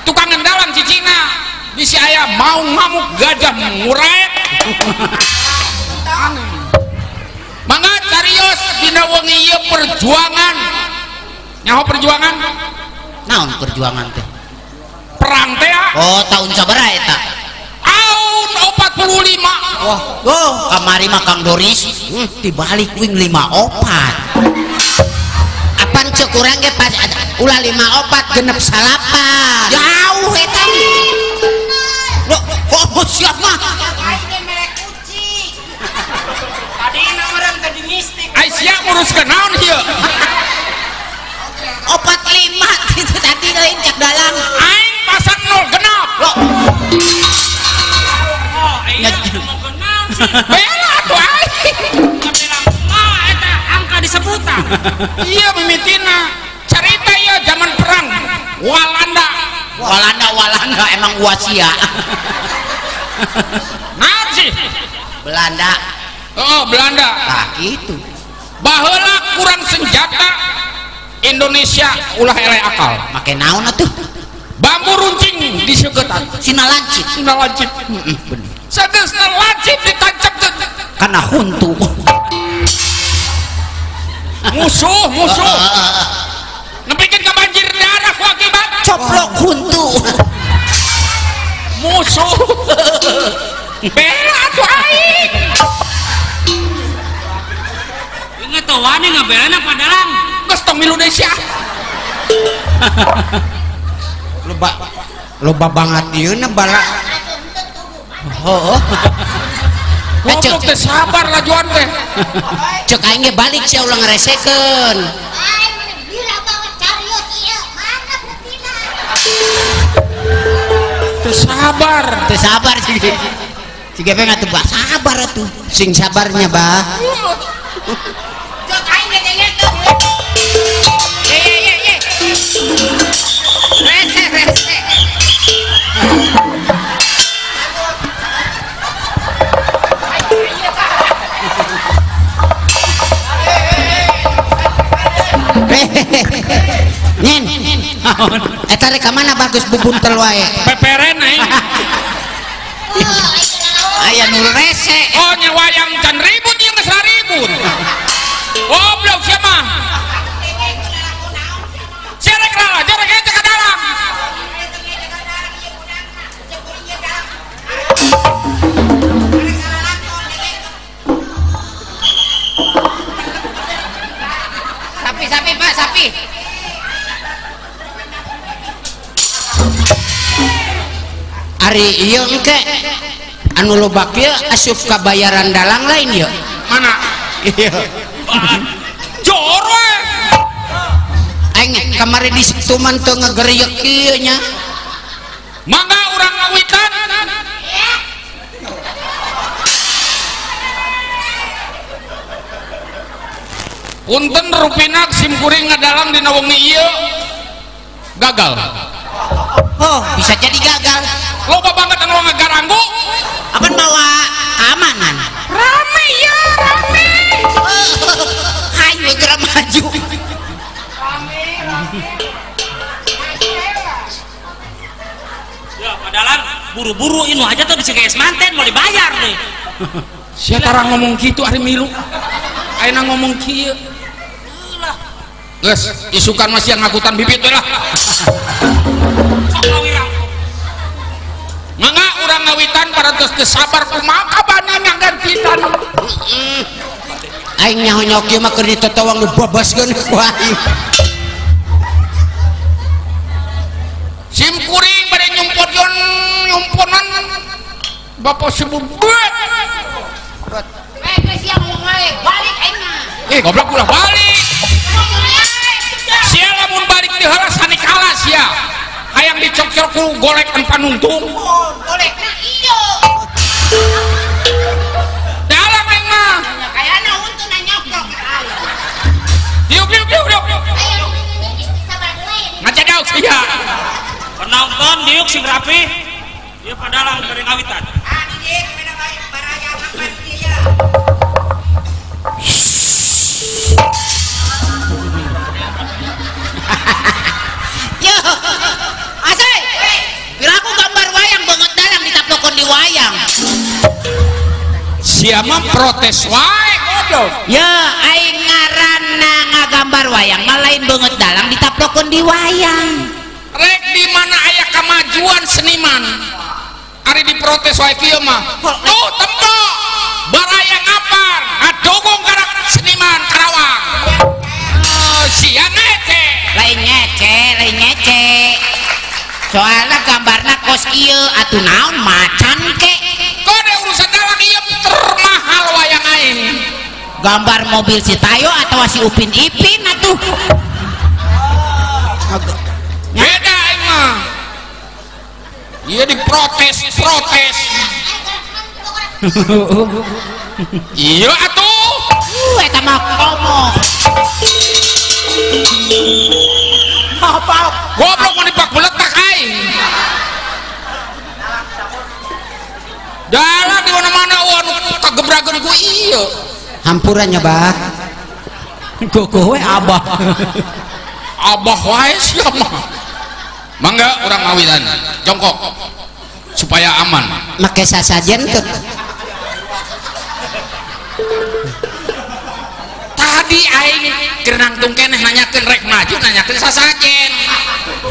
tukang ngendalan cicina bisi aya mau ngamuk gajah ngurek mangga carios dina wengi ieu perjuangan nyaho perjuangan naon perjuangan teh perang teh oh tahun sabaraha eta tahun 45 wah oh kamari mah Kang Doris dibalik wing 54 apaan cek urang ge pas ulah 54 genep salapan jauh eta lo kok siap mah Tadina orang tadi mistik. Aisyah nguruskeun naon ieu 45 itu tadi lain cek dalang aing pasang 0 genap lo Oh, iya mau kenal sih. bela tuh aing Bilang, "Ah, eta angka disebutan." iya mimitina cerita ieu zaman perang Walanda Walanda emang Wasia naon sih Belanda oh Belanda nah gitu baheula kurang senjata Indonesia ulah eleh akal make naon atuh bambu runcing diseuketan sina lancip sina lancip sageusna lancip ditancapkeun kana huntu musuh nepikeun ka banjir darah ku akibat coplok huntu musuh bela tuh aing Ingat tuh wani ngabelana padalang. geus tong milu Indonesia Loba banget ieu na bala. oh goblok teh sabar lajuan teh cek aing ge balik sia ulah ngaresekeun teu sabar teu sabar sih si gepe ngatuh bah sabar atuh Sing sabarnya bah. Nyen eta rek ka mana bagus bubuntel wae peperen aing aya nu rese oh nyawayang can ribut yang geus ribut goblok sia mah sia rek lala jarek eta ka dalam sapi pak sapi Ari ieu engke anu loba kieu asup ka bayaran dalang lain ieu. mana Ieu. jor we Aing kamari di situ man teu ngageriek kieu nya. mangga urang ngawitan punten rupinak sim kuring ngadalang dina wengi ieu gagal oh bisa jadi gagal loba banget anu lo ngegaranggu Apa bawa keamanan? rame ya rame Hayu gerak maju. Ya padahal buru-buru ini aja tuh bisa kayak manten mau dibayar nih. siapa orang ngomong gitu hari milu ayeuna ngomong kieu geus isukan masih yang ngakutan bibit we lah Sok ngawirang. mangga urang ngawitan parantos teu sabar kumaha kabana ngagantitan Aing nyaho-nyaho kieu mah keur ditotowang nu boboskeun ku aing. sim kuring bade nyumponan bapak sebut goblok ulah balik sia lamun balik di heula sanikala sia hayang dicok-cok ku golek an panuntung Golekna ieu. dalam yang mah Kayana untu na nyokok. diuk ngacadauk sia Penonton diuk sing rapi. Dia padahal dari ngawitan. Yo. Asai. Piraku gambar wayang banget dalang ditaplokon di wayang. sia mah protes wae goblok Ya, aing ngaranna ngagambar wayang mah lain banget dalang ditaplokon di wayang. rek di mana aya kemajuan seniman ari diprotes wae kieu mah tuh tempo baraya ngapar adogong karak seniman Karawang sia ngece Lain ngece. Soalnya gambarna kos ieu atuh naon macan ke. kode urusan dalang ieu termahal wayang aing Gambar mobil si Tayo atau si Upin Ipin atuh. beda aing mah ieu diprotes iya atuh Eta mah komo. goblok mau dipak beletak aing dalam di mana-mana anu kagebragan ku iya Hampurannya bah. Gogoh we abah. abah wae siapa mangga orang ngawitan jongkok supaya aman Make sasajen tuh. tadi aing keur nangtung keneh nanyakeun rek maju nanyakeun sasajen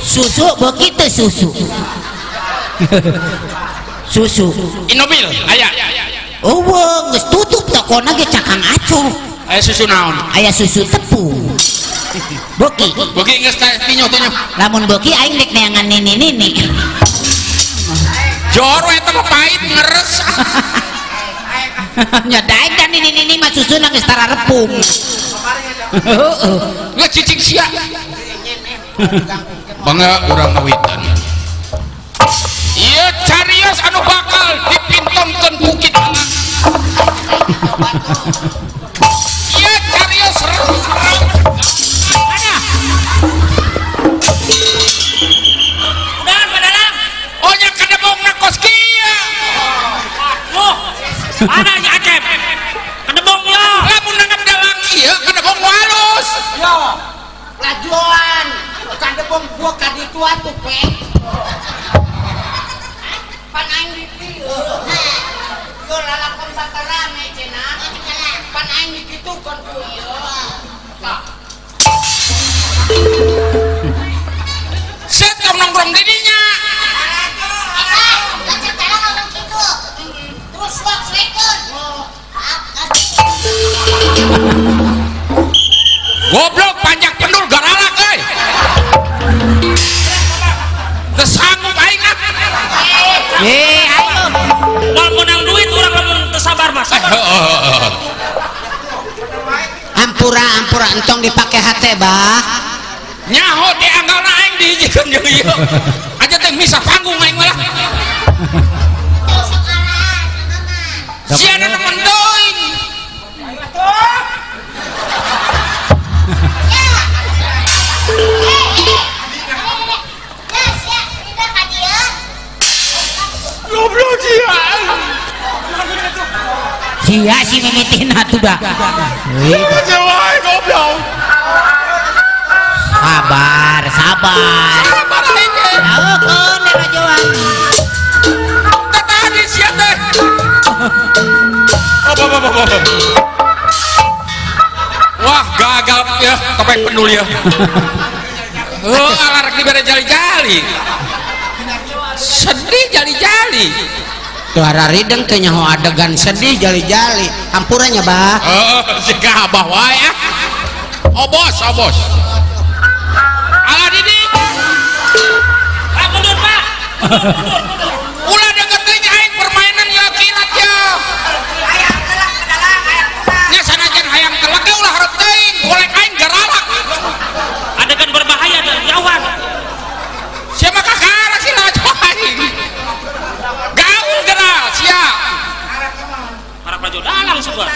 Susu begitu susu. Inobil aya Oh, geus tutup tokona ge cakang aco. aya susu naon Aya susu tepung. Boki. beuki geus tinyo Lamun boki aing dek neangan nini. jor we teh pahit ngeres Nya daek dan nini mah susuna geus tara repung. nggak cicing sia bangga urang ngawitan ieu carios anu bakal dipintonkeun ku kita ieu carios Udahan padahal. oh nya kadebongna kos kieu Loh. Mana nya Acep? Kedebong ya. lamun nanggap dalang ieu kadebong nu halus Lajuan. Kadebong gua kaditu atuh pe. Pan aing dipieu. Yo lalakon bakal rame cenah. Pan aing dikitukeun ku ieu. set kamu nongkrong di dinya goblok panjang pendul garalak euy teu sanggup aing ah Ayo. Mau menang duit orang lamun teu sabar Mas. Ampura entong dipake hate bah. nyaho di anggalna aing dihijikeun jeung ieu aja teh misah panggung aing malah sia na nemen doing goblok sia si mimitina tuh dah. Jawai goblok. Sabar, sabar. Sabar aja. Laukun deh Joan. Tadi siap teh. Apa. Wah gagal ya topeng pendul ya. Alarek diberi jali-jali. Sedih jali-jali. Suara rideng teh nyaho adegan sedih jali-jali. Hampurannya bah. Si Abah wae ah. Obos. Ala Didi. Pak mundur Pak. Ulah deket teh aing permainan ya kilat ya. Nya sanajan hayang telak ulah hareup teuing, golek aing garalak. Adegan berbahaya dan jauhan. Siapa kakara sih lajoan. Gaul gerak sia. Para prajo dalang suka.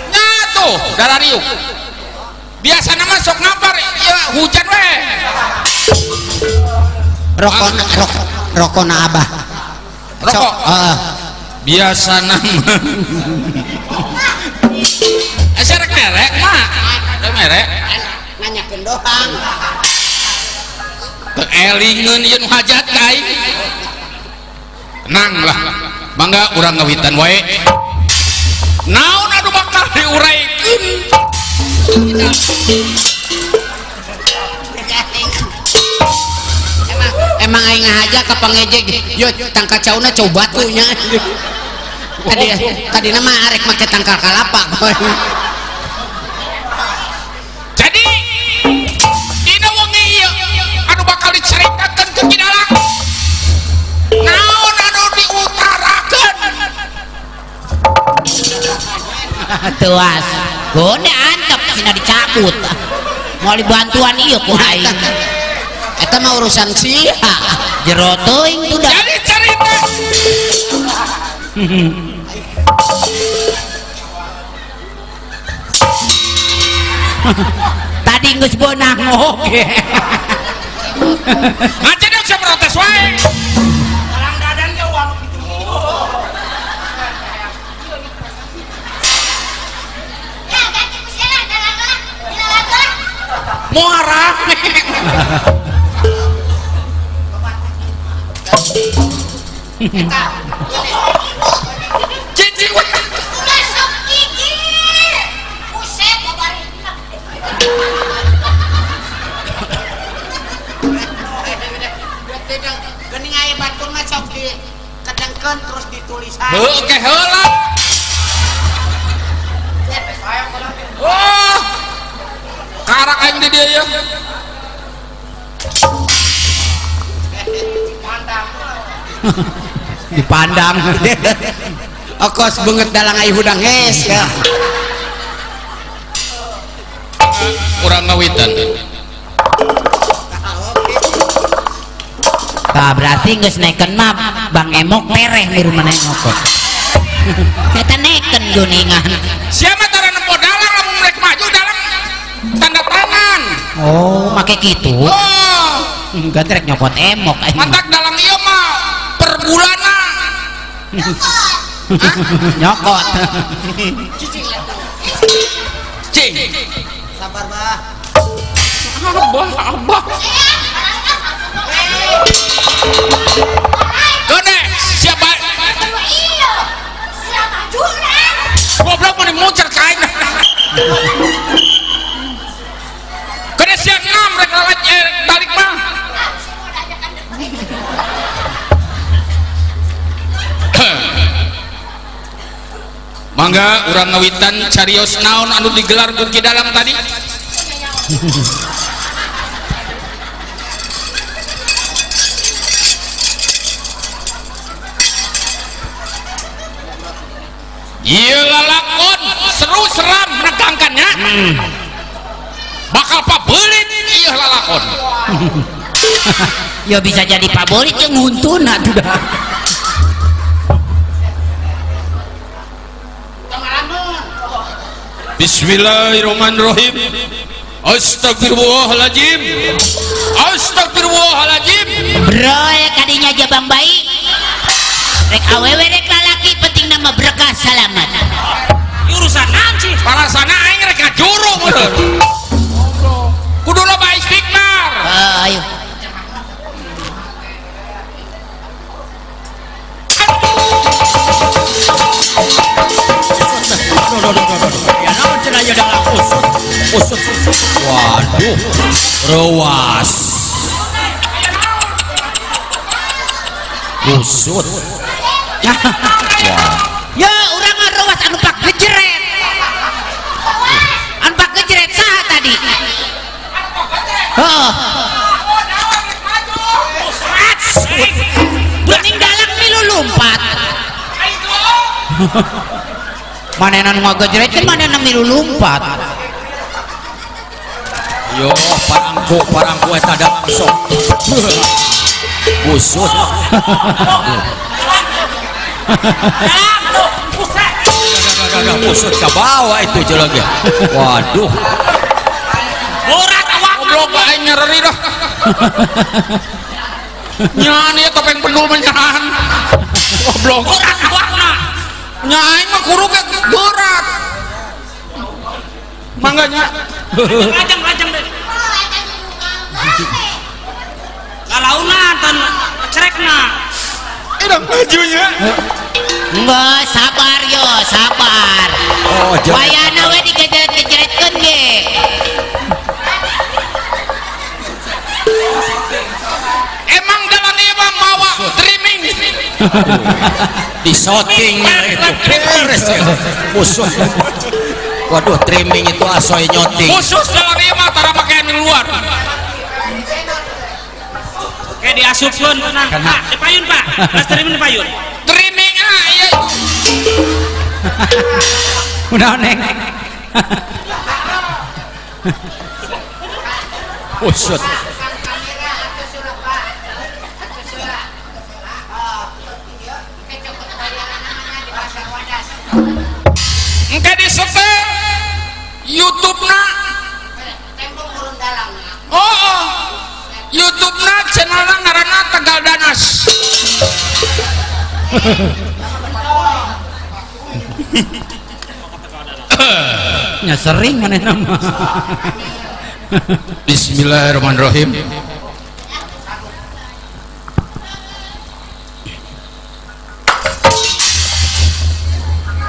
Nya tuh darariuk. Biasa nama sok ngampar ya hujan we. Rokona abah. Rokok. Biasa nama. Serek merek mah. Ada merek. Nanyakeun doang. Keelingeun yeun hajat kai. Tenang lah. Mangga urang ngawitan wae. Naon anu bakal diuraikeun? Emang aing ngahaja ka pangejeg. Yo tangka cauna coba tuh nya. Tadi nama arek make tangkal kalapa. Jadi dina wengi ieu anu bakal diceritakeun ke kidalang. Naon anu diutarakeun? Tuas. Goda antep sina dicabut. Mau dibantuan ieu ku aing. Eta mah urusan sia. Jero teuing tuh dah. Jadi cerita Tadi geus beunang oge. aja dong saya protes wae. Muarah. Cici wae. Geuning aya batur mah sok dikedengkeun terus ditulisan. Oke heula. Oh. Karak aing di dia ya. Dipandang. Okos beungeut dalang ai hudang hes ya. Urang ngawitan. Tah berarti geus neken mah Bang Emok pereh di rumah nengok. Eta neken guningan. Siapa tara nempo dalang lamun mereka maju dalang tanda tangan. Oh, make kitu. Oh, Gatrek nyopot Emok aing. mantak dalang ieu mah per bulanan. Nyokot. Cing. Sabar bah. Abah. Kene siapa? Goblok mau dimuncul kain. Kene siap ngam rek lawat balik mah. Mangga urang ngawitan carios naon anu digelar ku kidalang tadi. Ieu lalakon seru seram menegangkannya. Bakal pabeulit ieu lalakon. Ya bisa jadi favorit yang nguntuna tuh dah. Bismillahirrahmanirrahim. Astagfirullahaladzim. Bro, kadinya aja Bang Bayi. Rek awewe rek lalaki penting nama palasana aing rek ngajurung kudu loba istighfar. Ayo. Ya naon cenah ya dalam usut. Waduh, rewas. Usut. Ya urang ngarewas anu pak gejeret. Anu pak gejeret saha tadi? Heeh. Bening dalang milu lompat. Manehna nu ngagejret kan manehna milu lompat. Yo parangku eta da langsung. Usut. Usut ke bawah itu jelek ya. Waduh. Borat awak goblok aing nyeri dah. Nyan ieu topeng pendul menyahan. Goblok. Borat awakna. Nya aing mah kudu ke borat. Mangganya. Lajang deh. Kalauna tan cerekna. Idang majunya. Enggak, sabar yo, sabar. Oh, Wayana we digejeret-gejeretkeun ge. Emang dalam ieu mah mawa streaming. di shootingnya itu beres ya. Khusus. Waduh, trimming itu asoy nyoting. Khusus dalam ieu mah tara pakaian di luar. Kayak diasupkeun tenang. Pak, dipayun Pak. Mas trimming dipayun. Trimming ieu. Udah neng. Khusus. Engke disetel YouTube-na. Oh, YouTube-na channelna ngaranna Tegal Danas. Ya sering mana nama. Bismillahirrahmanirrahim.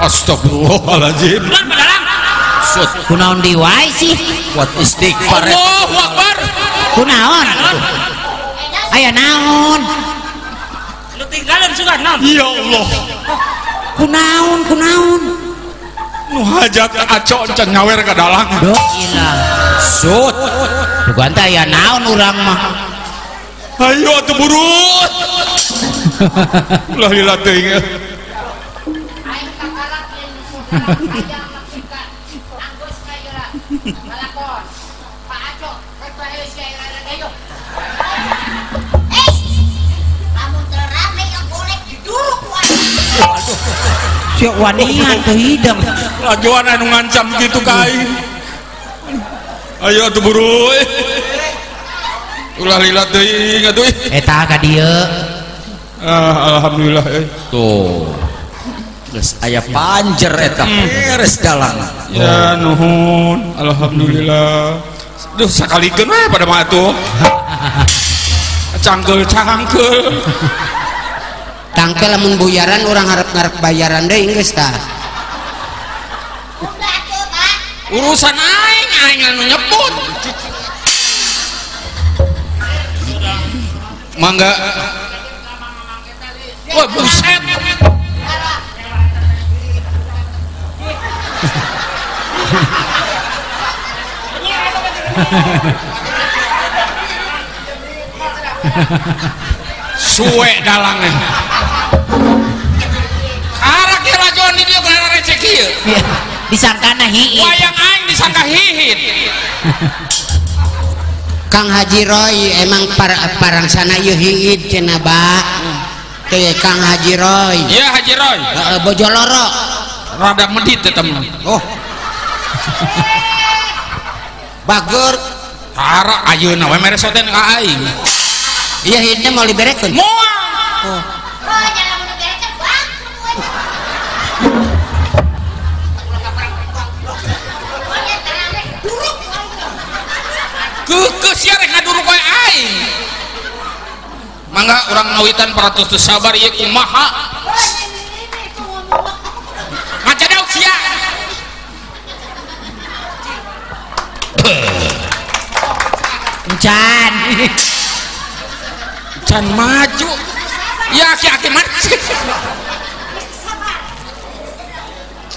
Astagfirullahaladzim. Bulan padalang. Sud. Kunaon di wae sih? Buat istighfar. Allahu Akbar. Kunaon? Aya naon? Lu tinggalin sugan naon? Ya Allah. Kunaon? Nu hajat aco can nyawer ka dalang. Duh ilah. Sud. Bukan teh aya naon urang mah. Ayo atuh burut. Ulah lila teuing. Siok wanian teu hidang. Lajuan anu ngancam gitu ka aing. Ayo atuh buru. Ulah lila teuing atuh. Eta ka dieu. Alhamdulillah. Tuh. Geus aya panjer eta beres dalang. Ya nuhun. Alhamdulillah. Duh sakalikeun we pada mah atuh. Cangkeul. Tangkel lamun buyaran orang harap bayaran deui geus tah. Urusan aing anu nyebut. Mangga. Wah buset. Suwe dalangnya. Karek ya lajuan di dia karena recek ieu. Disangkana hiit. Wayang aing disangka hihit. Kang Haji Roy emang parangsana ieu hiit cenah ba. Teh Kang Haji Roy. Iya Haji Roy. Bojoloro. Rada medit teh temen. Oh. Bager. Hara ayeuna we mere soten ka aing. Iya hiitna mau liberekeun. Moal. Oh. mangga orang ngawitan paratos teu sabar ieu kumaha ngacadauk sia Can can maju ya aki-aki mah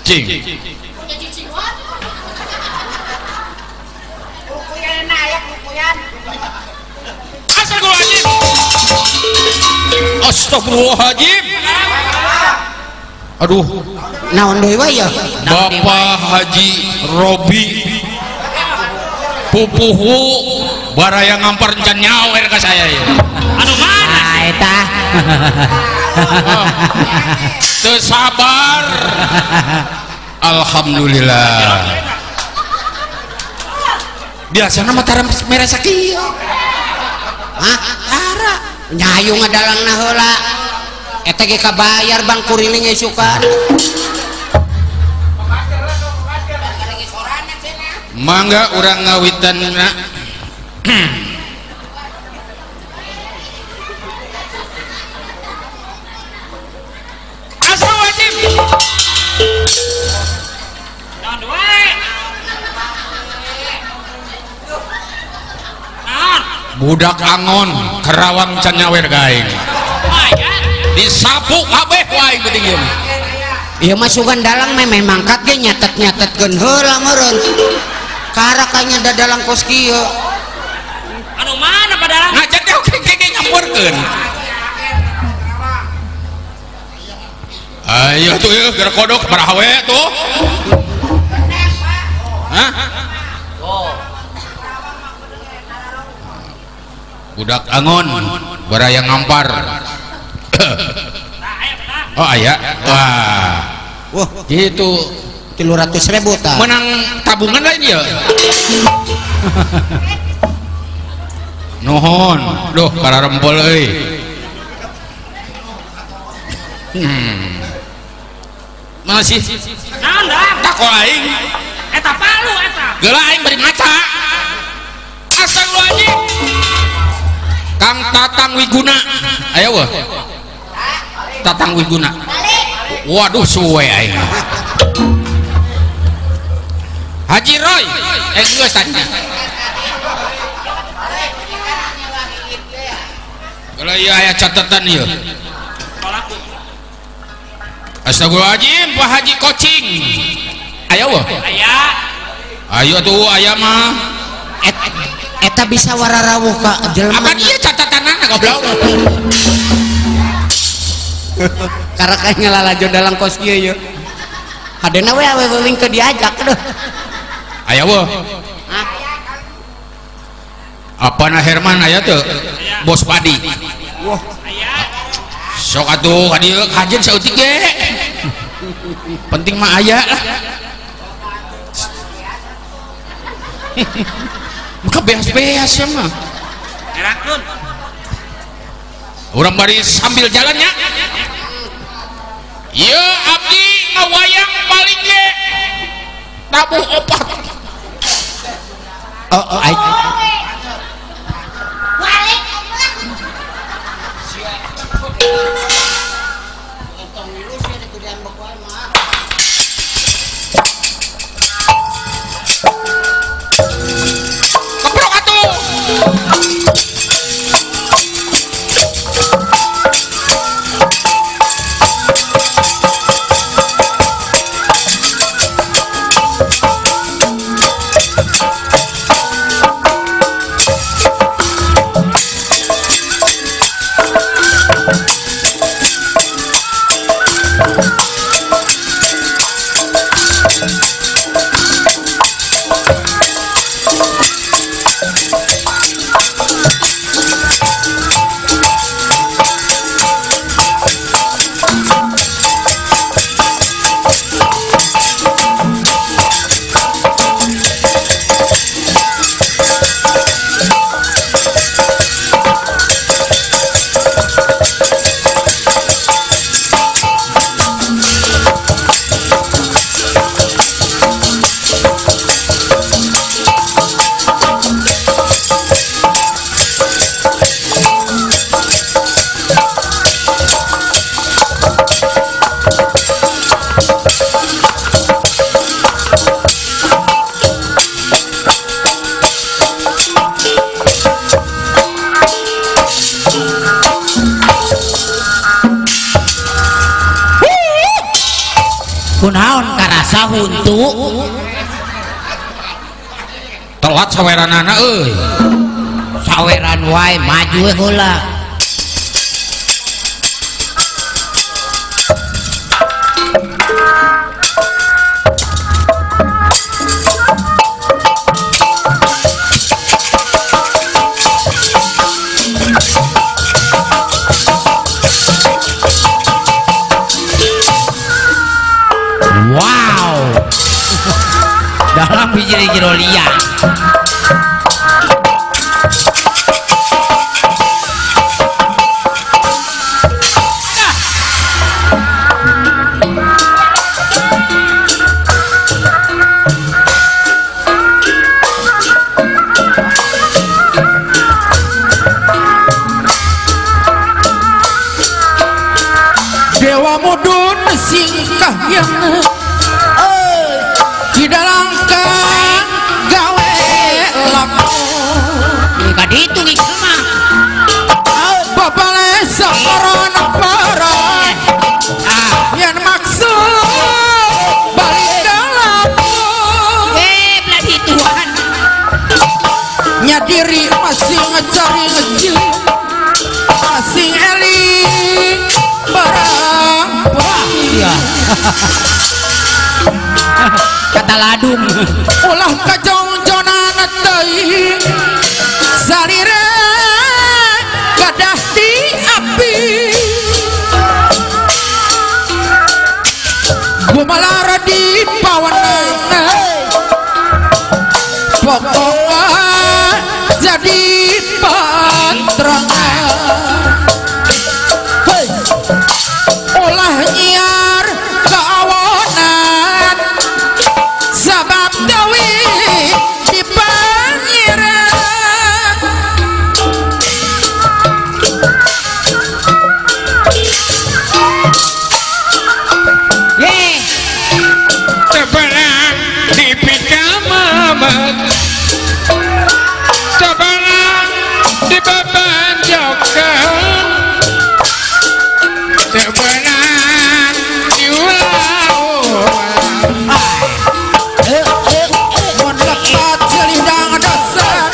cing Astagfirullahaladzim. Aduh, naon deui we ya Bapak Haji Robi pupuhu baraya ngampar can nyawer ka saya ya. Anu mana eta Teu sabar. Alhamdulillah. Biasana mah tara mere sakieu. hah tara nyayung ngadalangna heula eta ge kabayar bang kuriling isukan Mangga urang ngawitanna asa wajib jangan duwe naon budak angon kerawang can nyawer gaeng aya disapu kabeh wae geuning ieu ieu mah sugan dalang memeh mangkat ge nyatet-nyatetkeun heula meureun karakanya dadalang kos kieu anu mana padahal ngajak teh oke nyampurkeun ayo tuh ya gerak kodok barahawe tuh hah budak angon baraya ngampar oh aya wah gitu 300.000 tah menang tabungan lain ya nuhun duh kararempol euy masih naon dah takol aing eta palu eta geula aing bari maca astagfirullahaladzim Kang Tatang Wiguna aya weh Tatang Wiguna waduh suwe aing Haji Roy geus tanya kalau ieu aya catatan ieu astagfirullahaladzim Pak Haji Kocing aya weh aya ayo tuh aya mah eta bisa wararawuh ka jelema apa dia catatanana goblok karakanya lalajo dalam kos kieu ye hadena we awewe wingkeun diajak deh aya weh apana Herman aya teu bos padi wah sok atuh ka dieu kajen sautik ge penting mah aya lah muka beas-beas ya mah erakun urang bari sambil jalannya ieu abdi ngawayang paling ge tabuh opat oh ai keprok atuh kunaon karasa huntu telat saweranana euy saweran wae maju we heula wow dalam bijiro liar Dewa mudun singkah yang didalangkan gawe lamun kaditu ngikil mah babale sakorona parah yang maksud balik ke lamun beladi tuan nyadiri masih ngecari ngejil masih eling barang iya kata ladung ulah kajongjonan teuing sarire gadah di api gumalar di pawanana pokoknya jadi patrangan ulah nyiar keawonan sabab dewi di pangeran tebalan di pika mamat tebalan di beban jokan tebalan di ulang mon lepat selidang dasar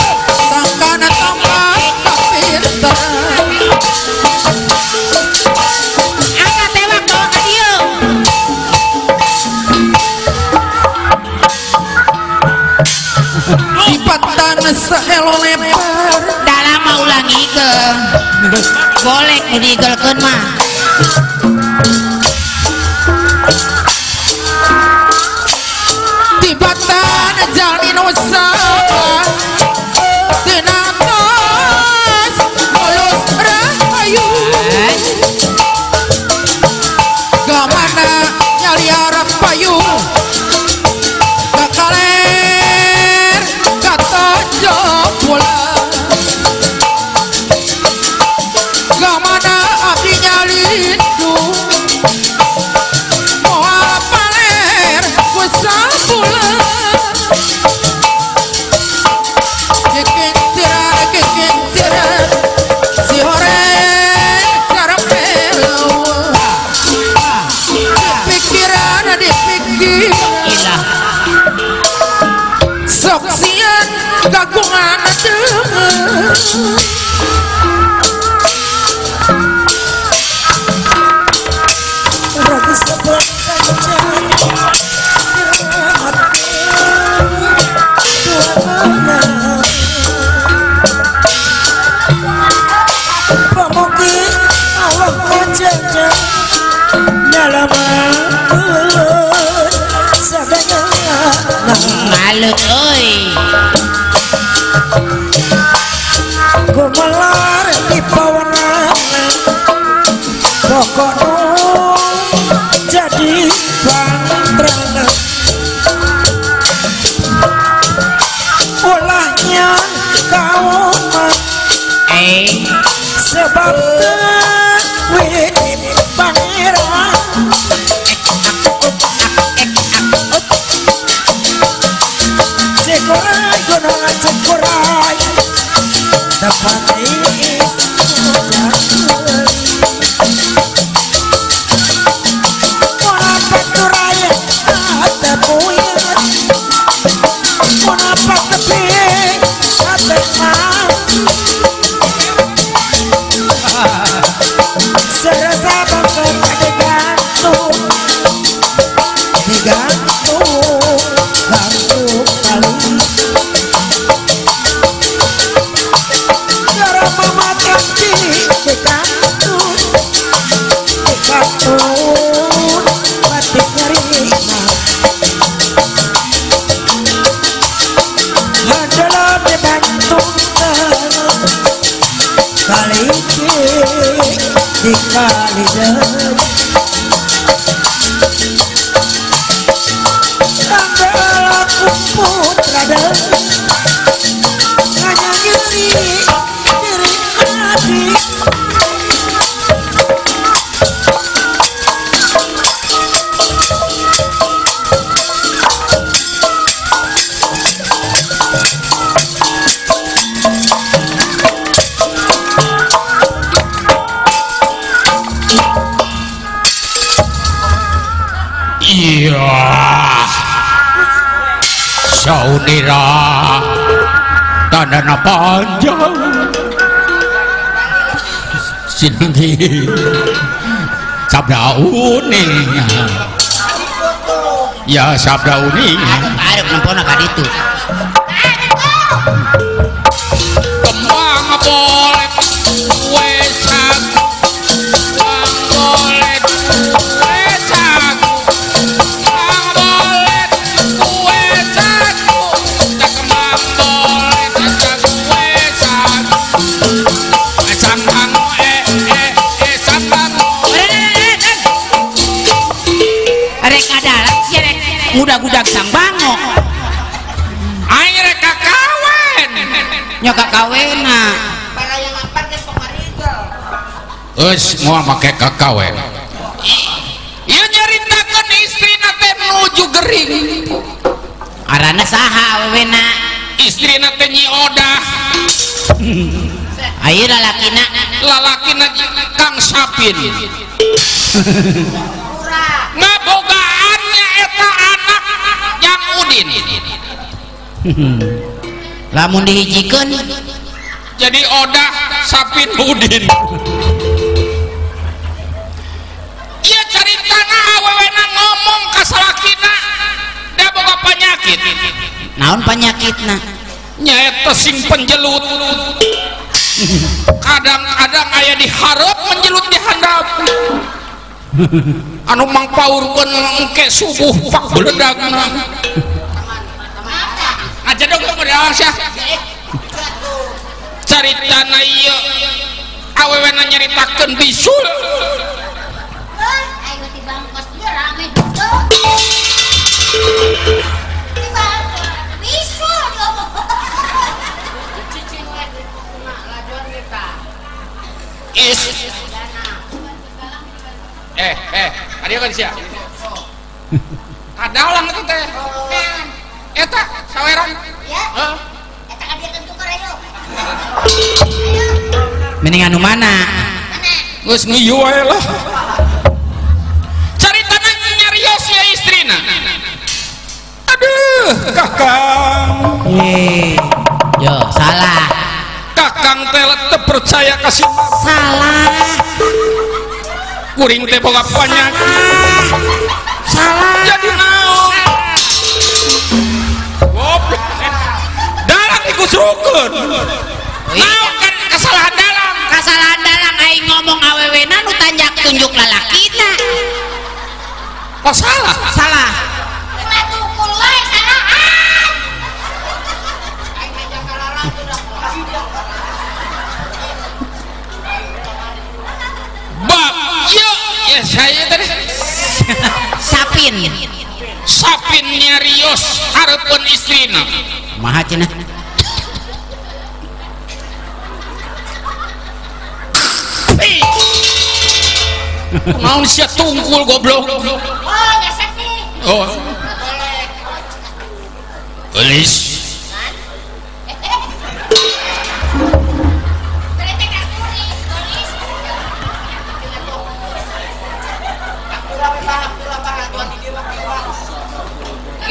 sangkana tambah kapinter angkat tewak bawa ke dia dipatan seelo lebar dalam mau ulangi ke golek digelkeun mah tibatan jalin usaha tina tos mulus rahayu gamana nyaliar payu kakaler katojo pula gamana abdi nyalidu moal paler kusapula kekentira si horeng caramelo pikiran dipikir ilah sok sian kagungan deungeun malut euy gumelar di pawanan pokoknya jadi pantrangan ulahnya kawan sebab wit pangeran cekorai gunungan cekorai dapat is mola paturai kali deui tanggal aku putra deui hanya nyeri diri hati iya saunira tandana panjang sini sabda uning ya sabda uning Arep nempona ka ditu. kembang boleh wesak kembang boleh wesak kembang boleh wesak kembang boleh wesak sambang sambang Arek adalah si arek ngudag-udag sang bangok. air kakawen Nya kakawena. Eus moal make kakawen ieu nyaritakeun istrina teh nuju gering Arana saha awewena? istrina teh Nyi Odah Ayeuna lalakina lalakina Kang Sapin ngabogaannya eta anak Jang Udin lamun dihijikeun jadi Odah Sapin Udin ieu caritana awewena ngomong ka salakina da boga panyakit naon panyakitna? nyaeta sing penjelut kadang-kadang aya diharap menjelut di handap anu mangpaurkeun engke subuh pak beledagna aja dong modal sia caritana ieu awewena nyaritakeun bisul ayo di bangkos dia rame bisul is ada kan sia kadalang itu teh eta saweran ya heuh eta ka dia tukar ayo Mending anu mana? geus ngieu wae lah caritana nyarios ya istrina aduh kakang Yo salah kakang teh teu percaya kasih salah kuring teh boga panyakit salah jadi naon goblok dalang dikusrukeun naon kan kesalahan dalang aing ngomong awewena nu tanjak tunjuk lalakina oh salah salah kena tukul wae salahan bab ieu ya saya tadi sapin nyarios hareupeun istrina maha cenah naon sia tungkul goblok oh biasa sih oh gelis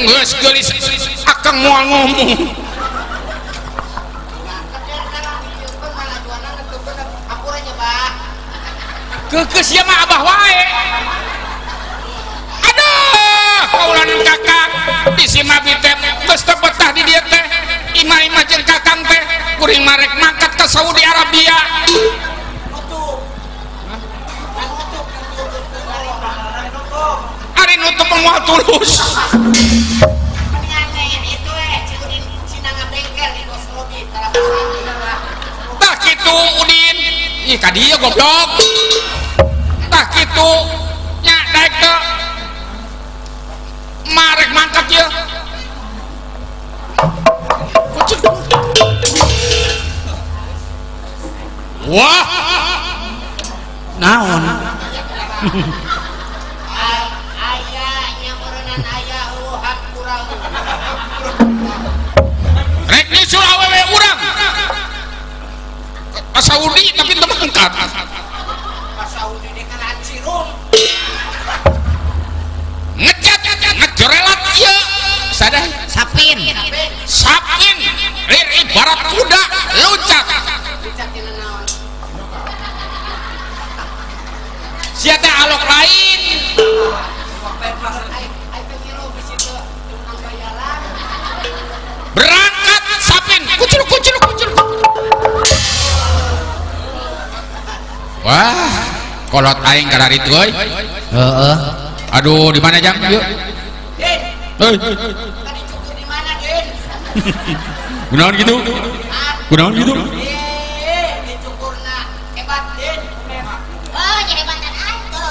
geus gelis akang moal ngomong keukes ya mah abah wae aduh kaulan kakang bisi mabi teh geus teu betah di dieu teh imah-imah jeung kakang teh kuring marek mangkat ka Saudi Arabia ari nutup moal tulus tak kitu Udin ih ka dieu goblok tah kitu nya daek teh marek mangkat ya wah naon ayahnya merenan ayah hak kurang rek nyusul awewe urang pas Saudi tapi teu mangkat pas Saudi dek kana Cirung ngejorelat ieu sadah sapin sapin lir ibarat kuda loncat sia teh alok lain berangkat sapin kucul kucul kucul wah kolot aing kada ritu euy heeh aduh di mana jam yuk hei tadi cukur di mana Den kunaon gitu kunaon gitu dicukurna hebat Den Oh, jadi bantan aku.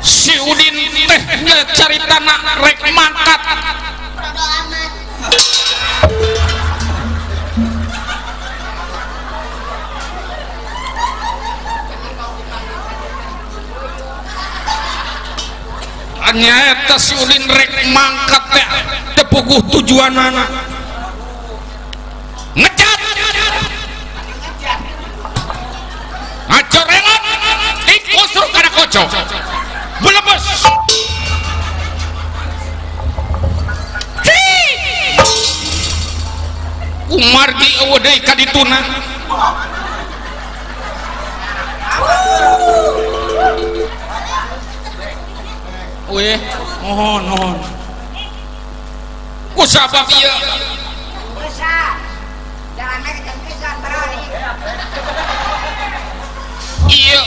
si Udin teh ngecaritana rek mangkat Bodo amat. nyata si Udin rek mangkat teh tepuguh tujuanana ngecat ngacorelat ikusur kana kocok belebes umargi eueuh deui ka dituna weh mohon kusabab ieu bisa jalannya kencang pisan berani iya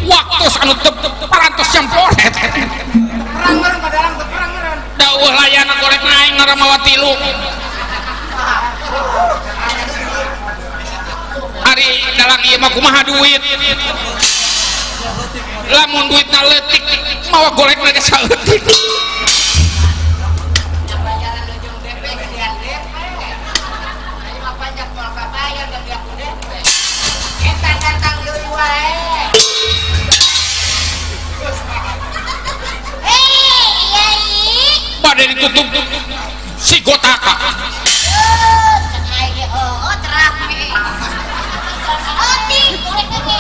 waktu anu parantos jam poret perang meureun padalang teu perang meureun dawuh layana golek naing ngaramawa tilu hari dalang ieu mah kumaha duit lamun duitna leutik mawa golekna ge saeutik jalan ujung DP gedean DP ayo mah pajak moal kabayar dan dia DP kita datang deui wae bade ditutup si gotaka Sekali ge terame. Oh, ting, goreng lagi.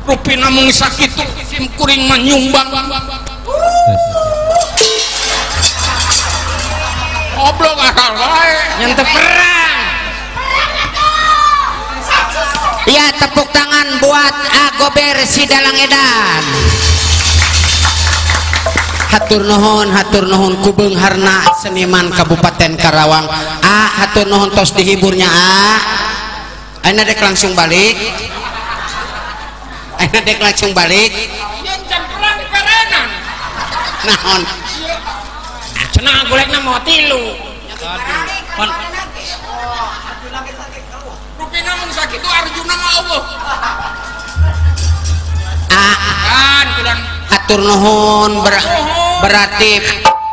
rupina mung sakitu sim kuring mah nyumbang goblok asal wae nyentep perang ya tepuk tangan buat Agober si Dalang Edan hatur nuhun ku beungharna seniman Kabupaten Karawang hatur nuhun tos dihiburnya ayeuna dek langsung balik yen can perang perenan naon cenah golekna mau tilu rupina mung sakitu Arjuna mah eueuh kan kulan hatur nuhun berarti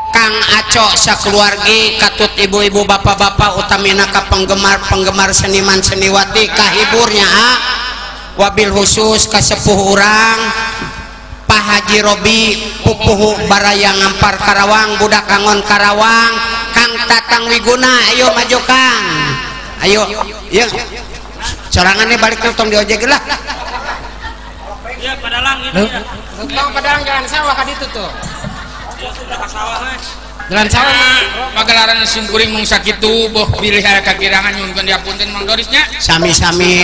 Kang Aco sakeluargi katut ibu-ibu bapak-bapak utamina ka penggemar seniman seniwati kahiburnya wabil khusus ka sepuh urang Pak Haji Robi pupuh baraya ngampar Karawang budak Kangon Karawang Kang Tatang Wiguna ayo maju Kang ayo ya sorangannya balik tong di ojek lah iya padalang ini ya tong padang jalan sawah ka ditu tuh ya sudah ka sawah jalan sawah pagelaran sim kuring mung sakitu boh pilih aya kakirangan nyuhun diapunten Mang Dorisnya sami-sami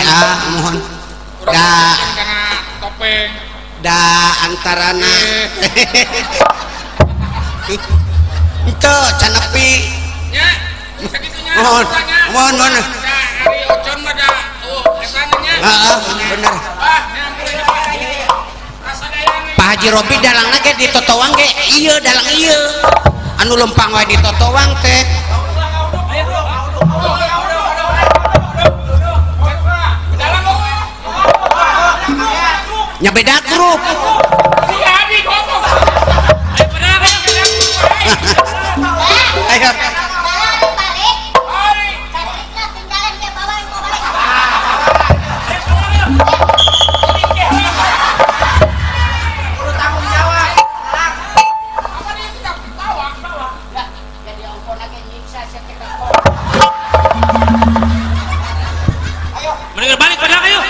mohon da karena topeng da antarana itu canepi nya sakitunya mohon hari ocon mah da etananya bener Pak Haji Robi dalang ge di Totowang ge iya dalang iya anu lempang wae di Totowang teh nya beda grup. Si Adi ngomong. Ayo. Balik. Balik. Baliklah tinggalan ke bawah yang bawah. Tanggung jawab. Apa dia tidak bawa? Jadi ongkon lagi nyiksa sekitar. Mendingan balik pada ayo.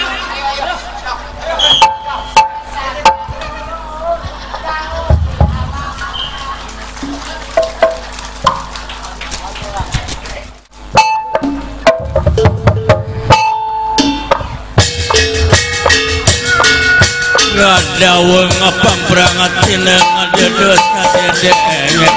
Ada wong ngapang berangat tineng ada dosa dedeknya